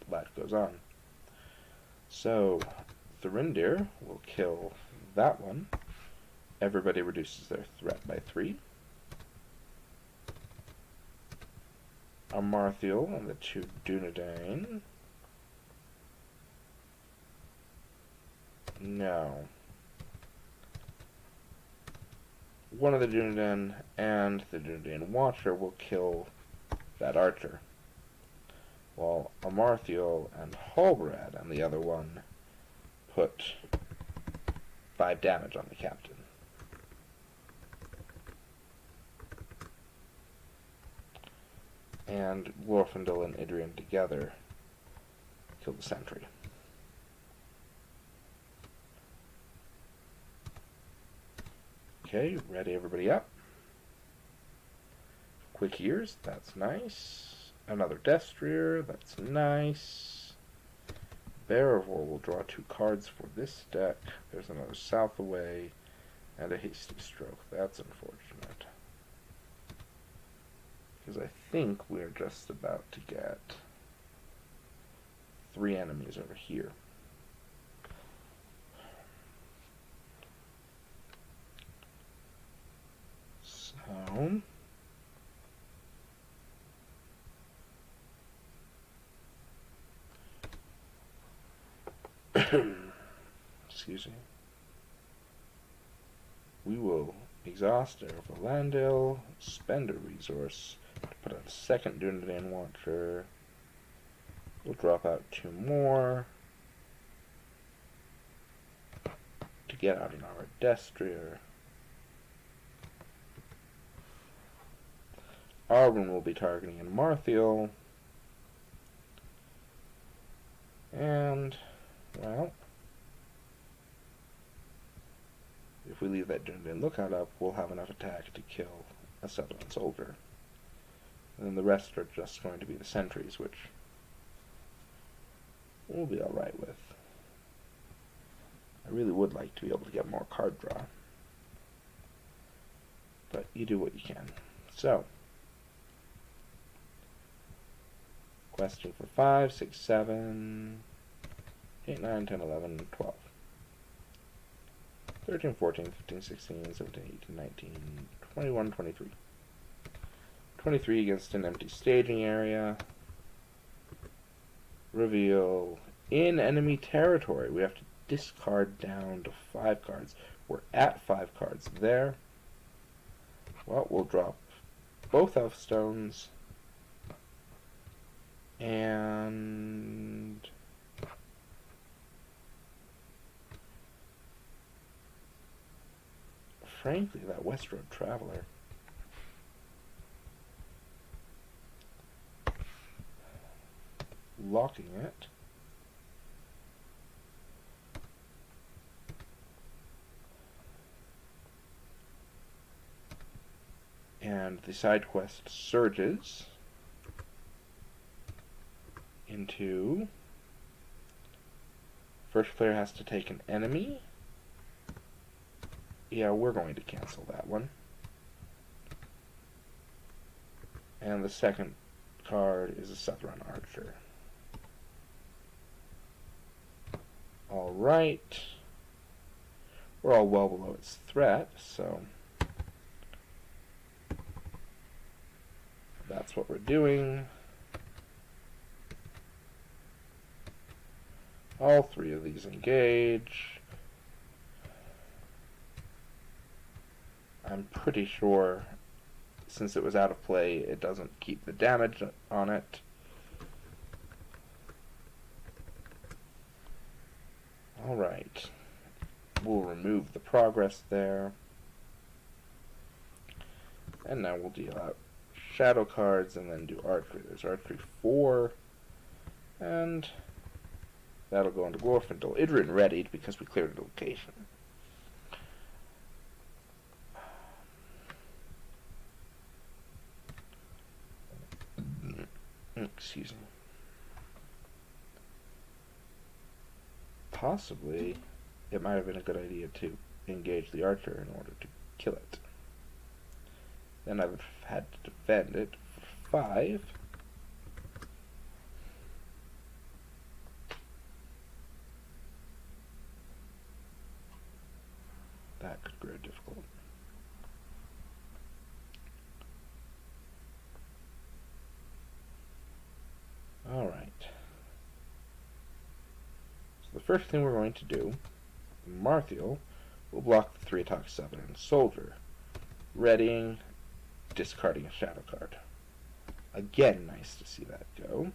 [SPEAKER 1] that goes on. So, Thurindir will kill that one. Everybody reduces their threat by 3. Amarthiel and the 2 Dunedain. No. One of the Dunedain and the Dunedain Watcher will kill that archer, while Amarthiel and Halbrad and the other one put 5 damage on the captain. And Glorfindel and Idrian together kill the sentry. Okay, ready everybody up. Quick Ears, that's nice. Another Destrier, that's nice. Bearivore will draw 2 cards for this deck. There's another South Away, and a Hasty Stroke. That's unfortunate. Because I think we're just about to get 3 enemies over here. So, excuse me. We will exhaust our Valandil, spend a resource to put out a second Dunedain Watcher. We'll drop out 2 more to get out another Destrier. Arwen will be targeting in Marthiel. And, well, if we leave that Dunedain Lookout up, we'll have enough attack to kill a Southern soldier. And then the rest are just going to be the sentries, which we'll be alright with. I really would like to be able to get more card draw, but you do what you can. So, questing for 5, 6, 7, 8, 9, 10, 11, 12. 13, 14, 15, 16, 17, 18, 19, 21, 23. 23 against an empty staging area. Reveal in enemy territory. We have to discard down to 5 cards. We're at 5 cards there. Well, we'll drop both Elf Stones. And frankly, that Westroad Traveler. Locking it. And the side quest surges into First player has to take an enemy. Yeah, we're going to cancel that one. And the second card is a Southron Archer. Alright. We're all well below its threat, so that's what we're doing. All three of these engage. I'm pretty sure, since it was out of play, it doesn't keep the damage on it. Alright. We'll remove the progress there. And now we'll deal out shadow cards and then do archery. There's archery 4. And that'll go into Glorfindel. Idrin readied because we cleared a location. Excuse me. Possibly, it might have been a good idea to engage the archer in order to kill it. Then I would have had to defend it for 5. That could grow difficult. Alright. So the first thing we're going to do, Marthiel will block the 3-attack Southern Soldier, readying, discarding a shadow card. Again, nice to see that go.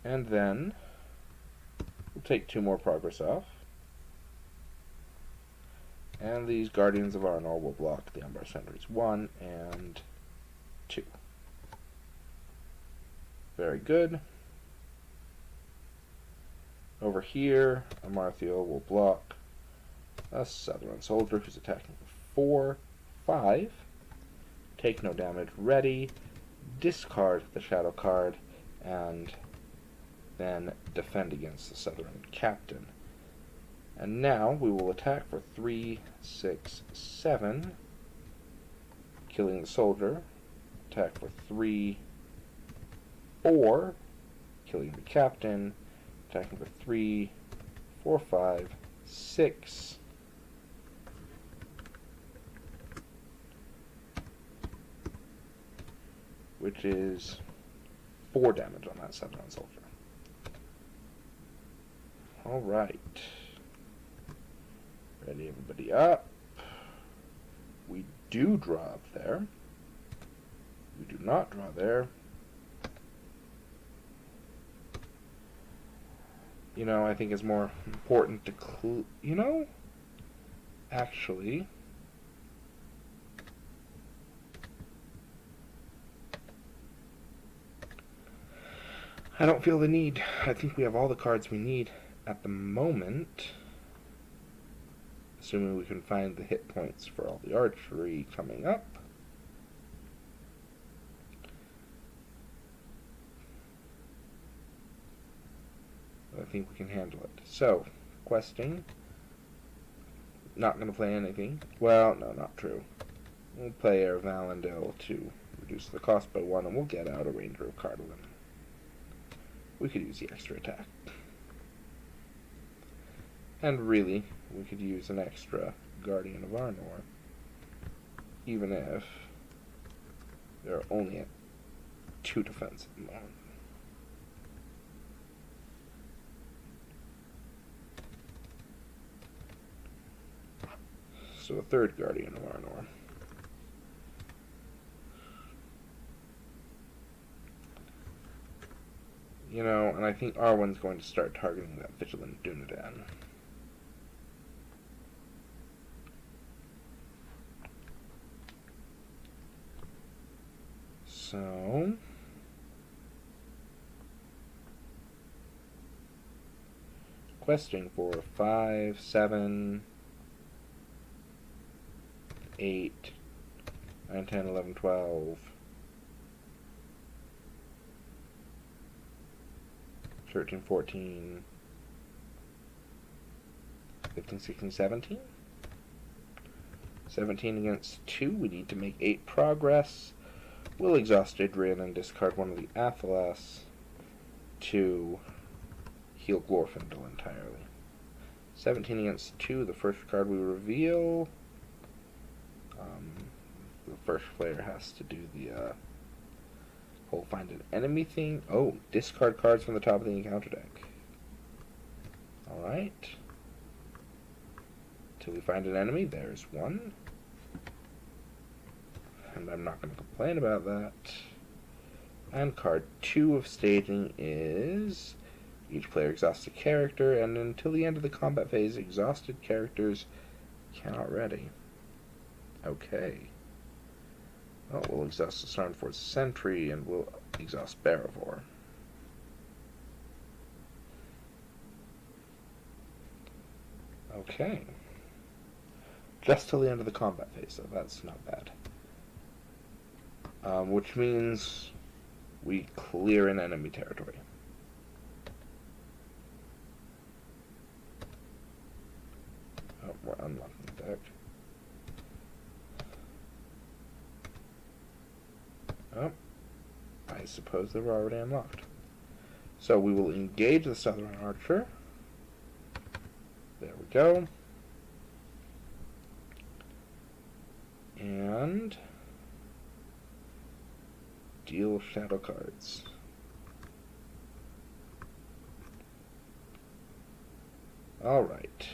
[SPEAKER 1] And then we'll take 2 more progress off. And these Guardians of Arnor will block the Umbar Sentries 1 and 2. Very good. Over here, Amarthiel will block a Southern Soldier who's attacking for 4, 5. Take no damage, ready, discard the shadow card, and then defend against the Southern Captain. And now we will attack for 3, 6, 7, killing the soldier. Attack for 3, 4, killing the captain. Attacking for 3, 4, 5, 6. Which is 4 damage on that Southern Soldier. Alright. Ready everybody up. We do draw up there. We do not draw there. You know, I think it's more important to actually, I don't feel the need. I think we have all the cards we need at the moment. Assuming we can find the hit points for all the archery coming up. But I think we can handle it. So, questing. Not going to play anything. Well, no, not true. We'll play Air Valendale to reduce the cost by 1, and we'll get out a Ranger of Cardamom. We could use the extra attack. And really, we could use an extra Guardian of Arnor, even if they're only at 2 defense at the moment. So a 3rd Guardian of Arnor. You know, and I think Arwen's going to start targeting that Vigilant Dunedain. So, questing for 5, 7, 8, 9, 10, 11, 12, 13, 14, 15, 16, 17. 17 against 2. We need to make 8 progress. We'll exhaust Adrian and discard one of the Athelas to heal Glorfindel entirely. 17 against 2. The first card we reveal. The first player has to do the whole find an enemy thing. Oh, discard cards from the top of the encounter deck. Alright. Till we find an enemy, there's one. And I'm not going to complain about that. And card 2 of staging is each player exhausts a character, and until the end of the combat phase, exhausted characters cannot ready. Okay. Well, we'll exhaust the Sarnforth Sentry, and we'll exhaust Barivor. Okay. Just till the end of the combat phase, so that's not bad. Which means we clear an enemy territory. Oh, we're unlocking the deck. Oh, I suppose they were already unlocked. So we will engage the Southern Archer. There we go. And deal shadow cards. Alright.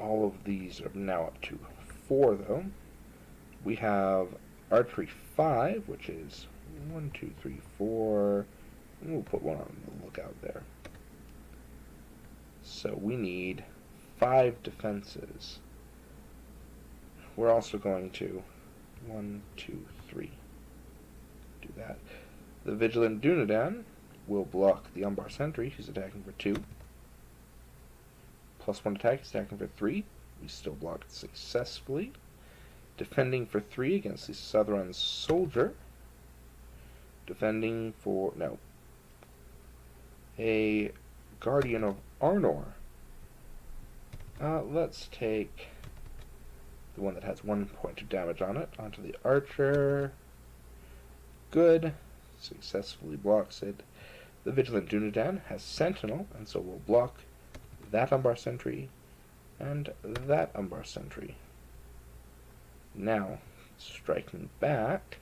[SPEAKER 1] All of these are now up to 4, though. We have Archery 5, which is 1, 2, 3, 4. And we'll put one on the lookout there. So we need 5 defenses. We're also going to 1, 2, 3 do that. The Vigilant Dunedain will block the Umbar Sentry, who's attacking for 2. +1 attack, he's attacking for 3. We still blocked successfully. Defending for 3 against the Southron Soldier. Defending for, no. A Guardian of Arnor. Let's take the one that has 1 point of damage on it onto the Archer. Good. Successfully blocks it. The Vigilant Dunedain has Sentinel, and so we'll block that Umbar Sentry and that Umbar Sentry. Now, striking back,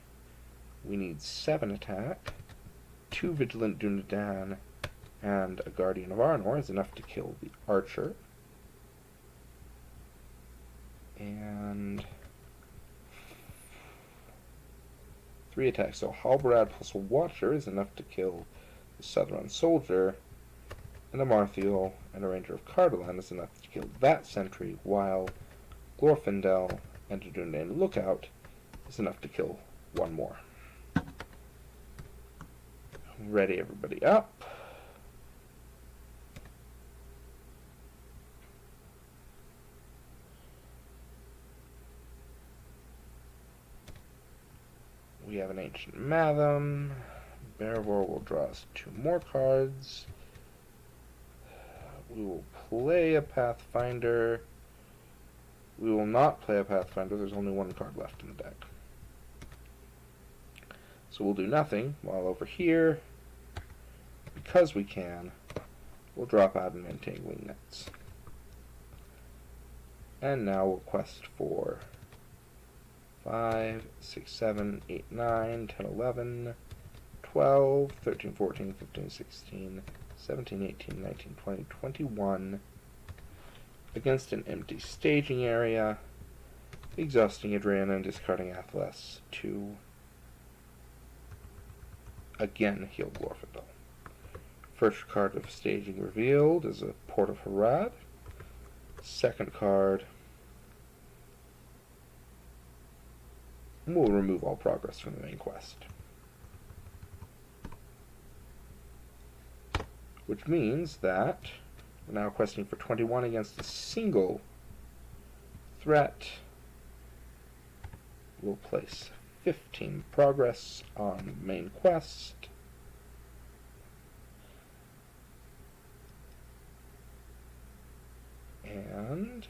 [SPEAKER 1] we need 7 attack. 2 Vigilant Dunedain and a Guardian of Arnor is enough to kill the Archer. And 3 attacks. So Halberad plus a Watcher is enough to kill the Southron Soldier. And a Marthiel and a Ranger of Cardolan is enough to kill that sentry, while Glorfindel and a Dunedain Lookout is enough to kill 1 more. Ready everybody up. We have an Ancient Matham. Barivor will draw us 2 more cards. We will play a Pathfinder. We will not play a Pathfinder. There's only 1 card left in the deck. So we'll do nothing, while over here, because we can, we'll drop out an Entangling Nets. And now we'll quest for 5, 6, 7, 8, 9, 10, 11, 12, 13, 14, 15, 16, 17, 18, 19, 20, 21 against an empty staging area, exhausting Adriana and discarding Athelas to again heal Glorfindel. First card of staging revealed is a Port of Harad. Second card, we'll remove all progress from the main quest. Which means that we're now questing for 21 against a single threat. We'll place 15 progress on the main quest. And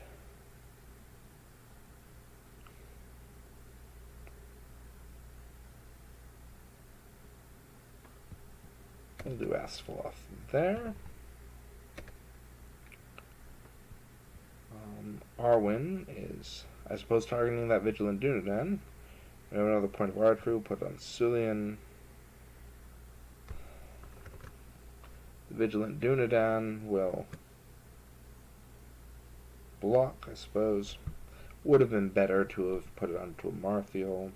[SPEAKER 1] we'll do Asphaleth there. Arwen is, I suppose, targeting that Vigilant Dunedain. We have another point of archery. We'll put it on Sulian. The Vigilant Dunedain will block, I suppose. Would have been better to have put it onto a Marthiel.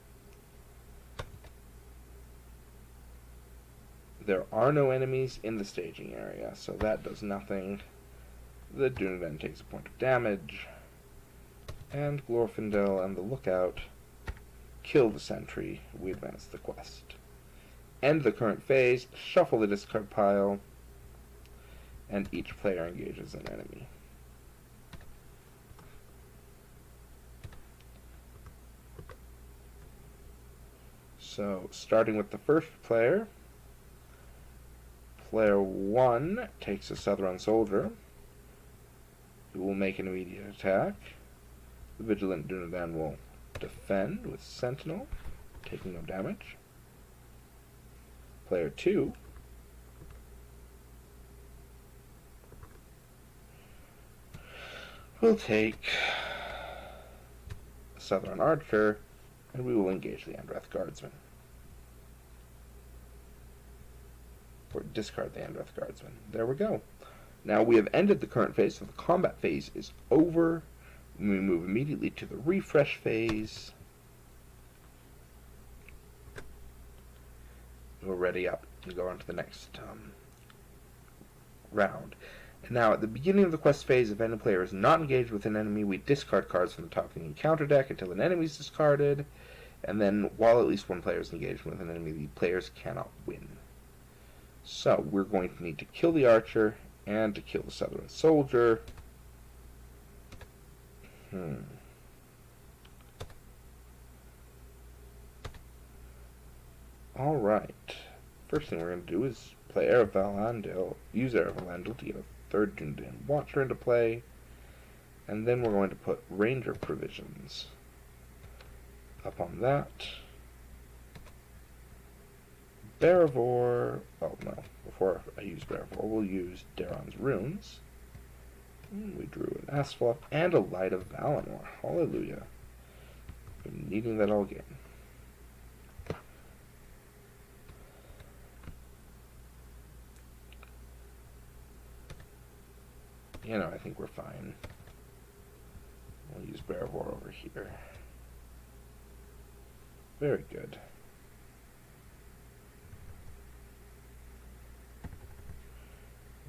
[SPEAKER 1] There are no enemies in the staging area, so that does nothing. The Dunedain takes a point of damage. And Glorfindel and the Lookout kill the sentry. We advance the quest. End the current phase, shuffle the discard pile, and each player engages an enemy. So, starting with the first player, player 1 takes a Southron Soldier, who will make an immediate attack. The Vigilant Dunedain will defend with Sentinel, taking no damage. Player 2 will take a Southron Archer, and we will engage the Andreth Guardsman. Or discard the Andreth Guardsman. There we go. Now we have ended the current phase, so the combat phase is over. We move immediately to the refresh phase. We're ready up to go on to the next round. And now at the beginning of the quest phase, if any player is not engaged with an enemy, we discard cards from the top of the encounter deck until an enemy is discarded. And then while at least one player is engaged with an enemy, the players cannot win. So we're going to need to kill the archer and to kill the Southron Soldier. Alright. First thing we're going to do is play Heir of Valandil, use Heir of Valandil to get a third Dunedain Watcher into play. And then we're going to put Ranger Provisions up on that. Barivor, oh no, before I use Barivor, we'll use Daron's Runes. We drew an Asphaleth and a Light of Valinor. Hallelujah. Been needing that all game. You know, I think we're fine. We'll use Barivor over here. Very good.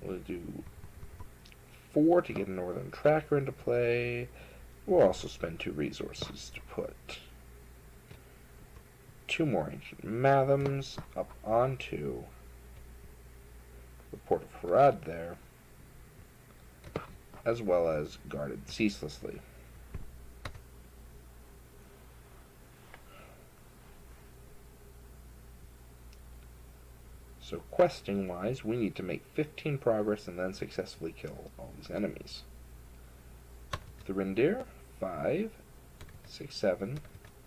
[SPEAKER 1] We'll do 4 to get a Northern Tracker into play. We'll also spend 2 resources to put 2 more Ancient Mathams up onto the Port of Harad there, as well as Guarded Ceaselessly. So questing-wise, we need to make 15 progress and then successfully kill all these enemies. Thrindir, 5, 6, 7,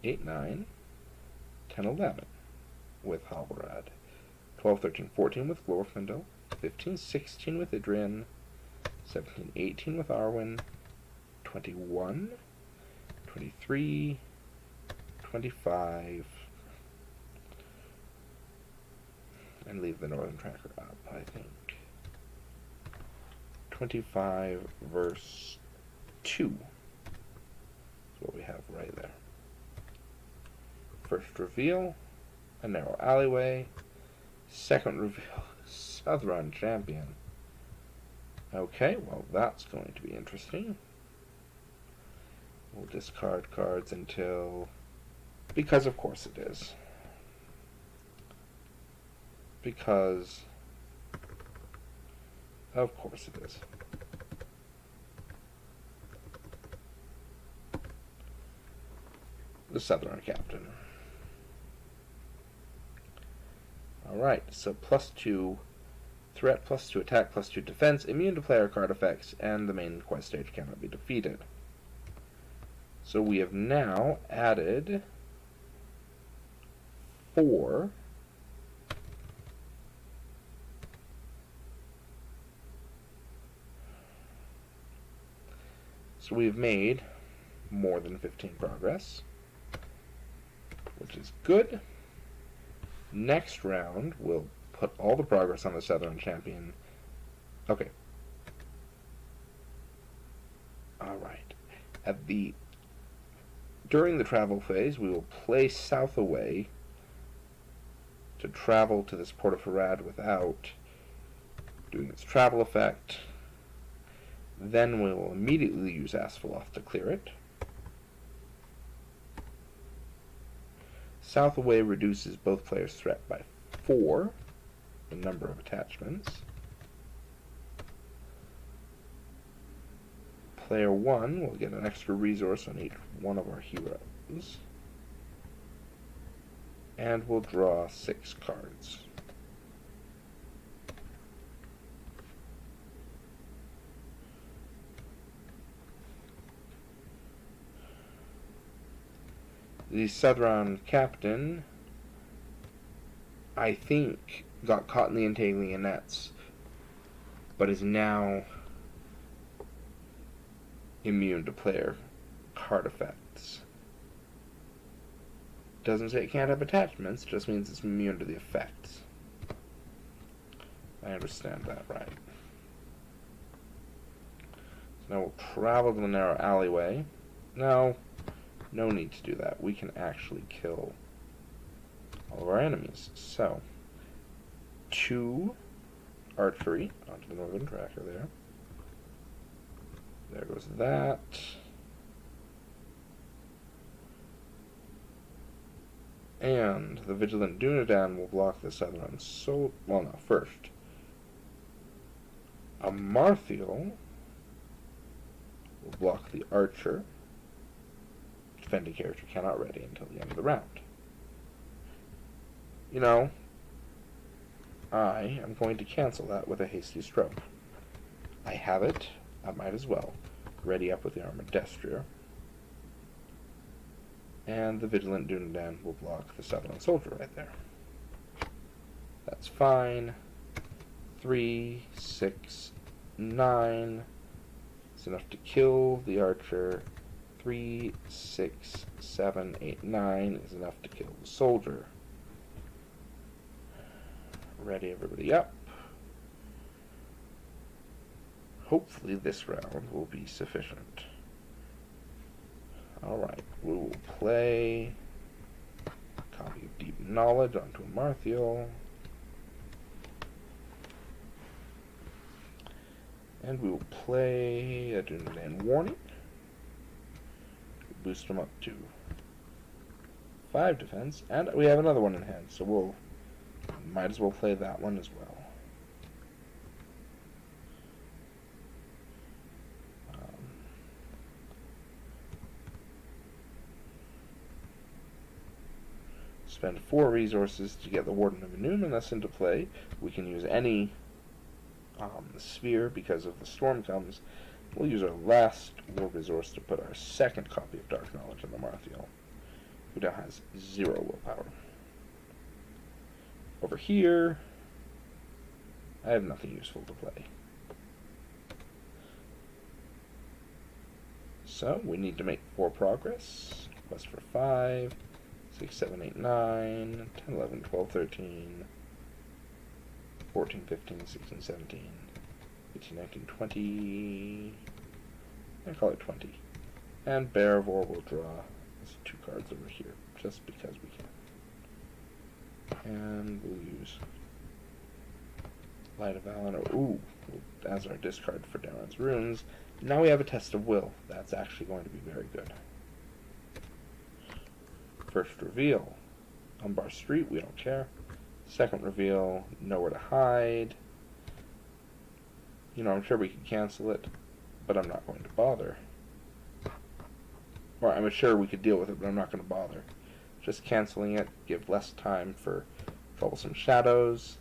[SPEAKER 1] 8, 9, 10, 11 with Halbarad. 12, 13, 14 with Glorfindel. 15, 16 with Idrin. 17, 18 with Arwen. 21, 23, 25, and leave the Northern Tracker up, I think. 25 verse 2 is what we have right there. First reveal, a narrow alleyway. Second reveal, Southron Champion. Okay, well that's going to be interesting. We'll discard cards until... because of course it is. Because of course it is. The Southern Captain. Alright, so +2, threat, +2 attack, +2 defense, immune to player card effects, and the main quest stage cannot be defeated. So we have now added 4 So we've made more than 15 progress, which is good. Next round, we'll put all the progress on the Southern Champion. Okay. Alright. During the travel phase, we will play south away to travel to this Port of Harad without doing its travel effect. Then we will immediately use Asphaleth to clear it. South away reduces both players' threat by 4, the number of attachments. Player 1 will get an extra resource on each one of our heroes. And we'll draw 6 cards. The Southern captain, I think, got caught in the entangling nets, but is now immune to player card effects. Doesn't say it can't have attachments, just means it's immune to the effects. I understand that right. So now we'll travel to the narrow alleyway. No need to do that. We can actually kill all of our enemies. So, 2 archery onto the northern tracker there. There goes that. And the Vigilant Dunedain will block the southern soul. Well, no, first. A Marthiel will block the archer. Defending character cannot ready until the end of the round. You know, I am going to cancel that with a hasty stroke. I have it. I might as well. Ready up with the Armored Destrier. And the Vigilant Dunedain will block the Southern Soldier right there. That's fine. 3, 6, 9. It's enough to kill the archer. 3, 6, 7, 8, 9 is enough to kill the soldier. Ready everybody up. Hopefully this round will be sufficient. Alright, we will play a copy of Deep Knowledge onto a Marthiel. And we will play a Dunedain Warning. Boost them up to 5 defense, and we have another one in hand, so we'll might as well play that one as well. Spend 4 resources to get the Warden of Innuminus into play. We can use any sphere because of the storm comes. We'll use our last war resource to put our second copy of Dark Knowledge on the Marthiel, who now has 0 willpower. Over here, I have nothing useful to play. So, we need to make 4 progress. Quest for 5, 6, 7, 8, 9, 10, 11, 12, 13, 14, 15, 16, 17. 18, 19, 20, I call it 20. And Bearvor will draw 2 cards over here, just because we can. And we'll use Light of Valinor, as our discard for Darren's Runes. Now we have a Test of Will. That's actually going to be very good. First reveal, Umbar Street, we don't care. Second reveal, Nowhere to Hide. You know, I'm sure we could cancel it, but I'm not going to bother. Or I'm sure we could deal with it, but I'm not going to bother. Just canceling it, give less time for Troublesome Shadows.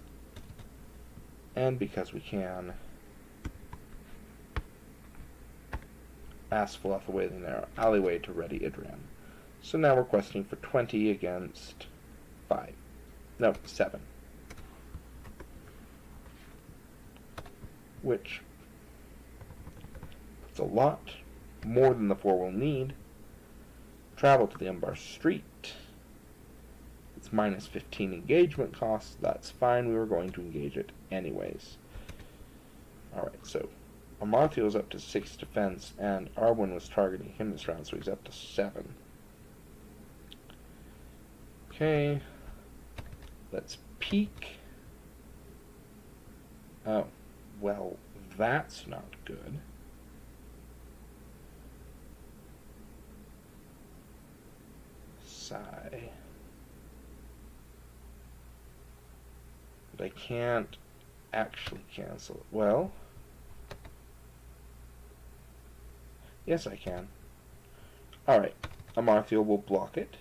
[SPEAKER 1] And because we can, ask Fluff away the narrow alleyway to ready Idran. So now we're questing for 20 against 5. No, 7. Which puts a lot more than the 4 will need. Travel to the Umbar Street. It's minus 15 engagement costs. That's fine. We were going to engage it anyways. Alright, so Amarthio's up to 6 defense, and Arwen was targeting him this round, so he's up to 7. Okay. Let's peek. Oh, well, that's not good. Sigh. But I can't actually cancel it. Well, yes I can. Alright, Amarthio will block it.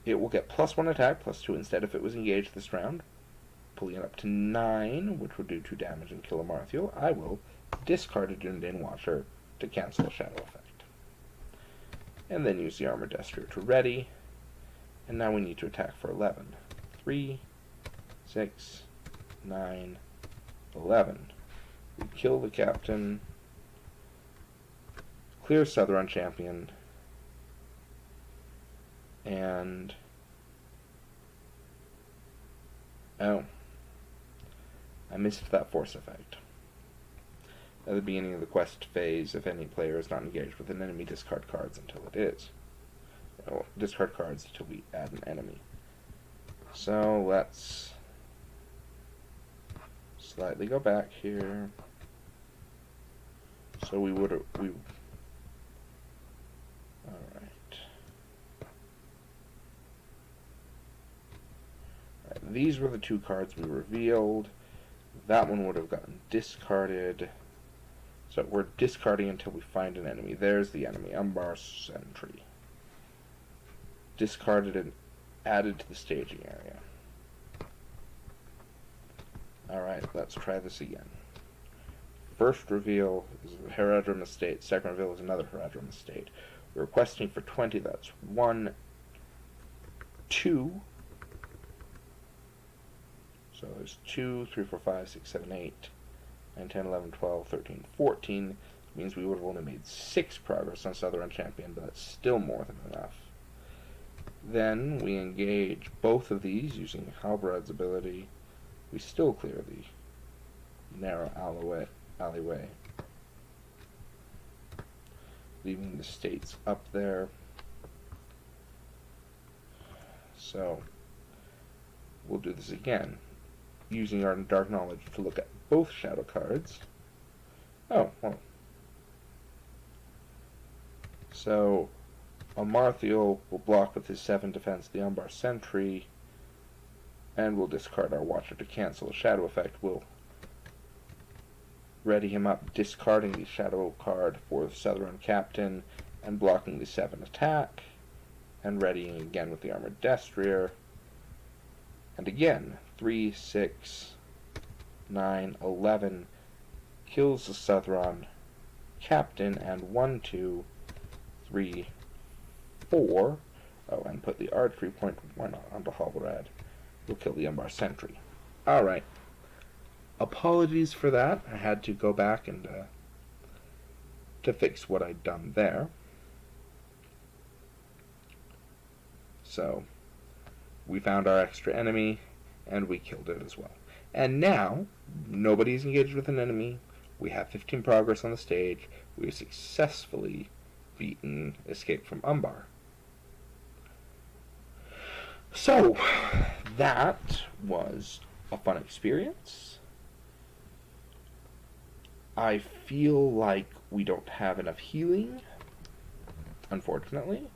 [SPEAKER 1] It will get +1 attack, +2 instead if it was engaged this round. Pulling it up to 9, which will do 2 damage and kill Amarthio. I will discard a Dundane Watcher to cancel a shadow effect. And then use the Armor Destrier to ready. And now we need to attack for 11. 3, 6, 9, 11. We kill the captain. Clear Southron champion. And oh, I missed that force effect. At the beginning of the quest phase, if any player is not engaged with an enemy, discard cards until it is. Well, discard cards until we add an enemy. So let's slightly go back here. So we would these were the 2 cards we revealed. That one would have gotten discarded. So we're discarding until we find an enemy. There's the enemy, Umbar Sentry. Discarded and added to the staging area. Alright, let's try this again. First reveal is the Haradrim Estate. Second reveal is another Haradrim Estate. We're requesting for 20. That's 1, 2. So there's 2, 3, 4, 5, 6, 7, 8, 9, 10, 11, 12, 13, 14. It means we would have only made 6 progress on Southron Champion, but that's still more than enough. Then we engage both of these using Halbrad's ability. We still clear the narrow alleyway, leaving the states up there. So we'll do this again, using our Dark Knowledge to look at both shadow cards. Oh, well. So Amarthio will block with his 7 defense the Umbar Sentry, and we'll discard our Watcher to cancel a shadow effect. We'll ready him up, discarding the shadow card for the Southron Captain, and blocking the 7 attack, and readying again with the Armored Destrier. And again, 3, 6, 9, 11 kills the Southron Captain, and 1, 2, 3, 4. Oh, and put the archery point, why not, onto Halbrad. We'll kill the Umbar Sentry. Alright. Apologies for that. I had to go back and to fix what I'd done there. So we found our extra enemy, and we killed it as well. And now, nobody's engaged with an enemy. We have 15 progress on the stage. We have successfully beaten Escape from Umbar. So, that was a fun experience. I feel like we don't have enough healing, unfortunately.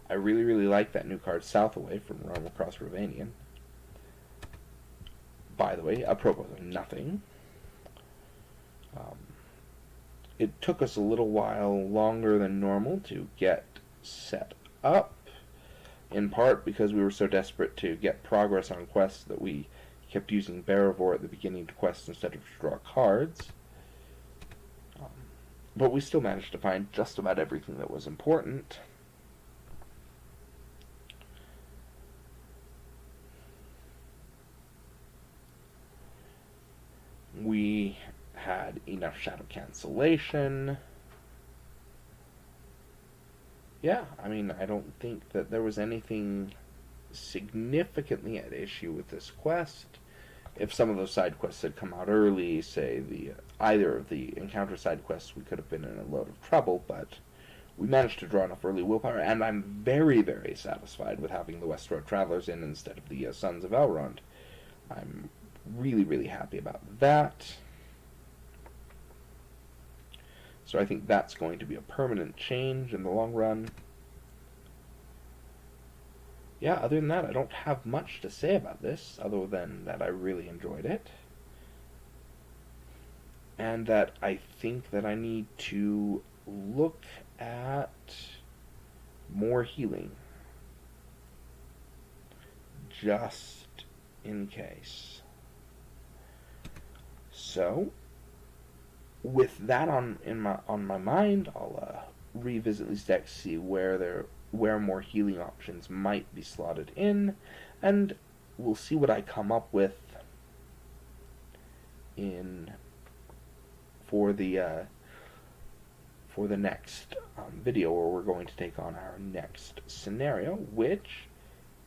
[SPEAKER 1] I really, really like that new card, Southaway, from Realm Across Ravanian. By the way, apropos of nothing, it took us a little while longer than normal to get set up. in part because we were so desperate to get progress on quests that we kept using Barivore at the beginning to quest instead of to draw cards. But we still managed to find just about everything that was important. We had enough shadow cancellation. Yeah, I mean, I don't think that there was anything significantly at issue with this quest. If some of those side quests had come out early, say either of the encounter side quests, we could have been in a load of trouble, but we managed to draw enough early willpower, and I'm very, very satisfied with having the West Road Travelers in instead of the Sons of Elrond. I'm really, really happy about that. So I think that's going to be a permanent change in the long run. Yeah, other than that, I don't have much to say about this, other than that I really enjoyed it. And that I think that I need to look at more healing. Just in case. So, with that on my mind, I'll revisit these decks, see where more healing options might be slotted in, and we'll see what I come up with for the next video, where we're going to take on our next scenario, which,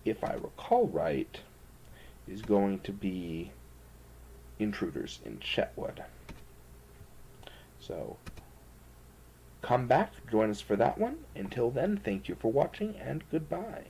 [SPEAKER 1] if I recall right, is going to be Intruders in Chetwood. So, come back, join us for that one. Until then, thank you for watching, and goodbye.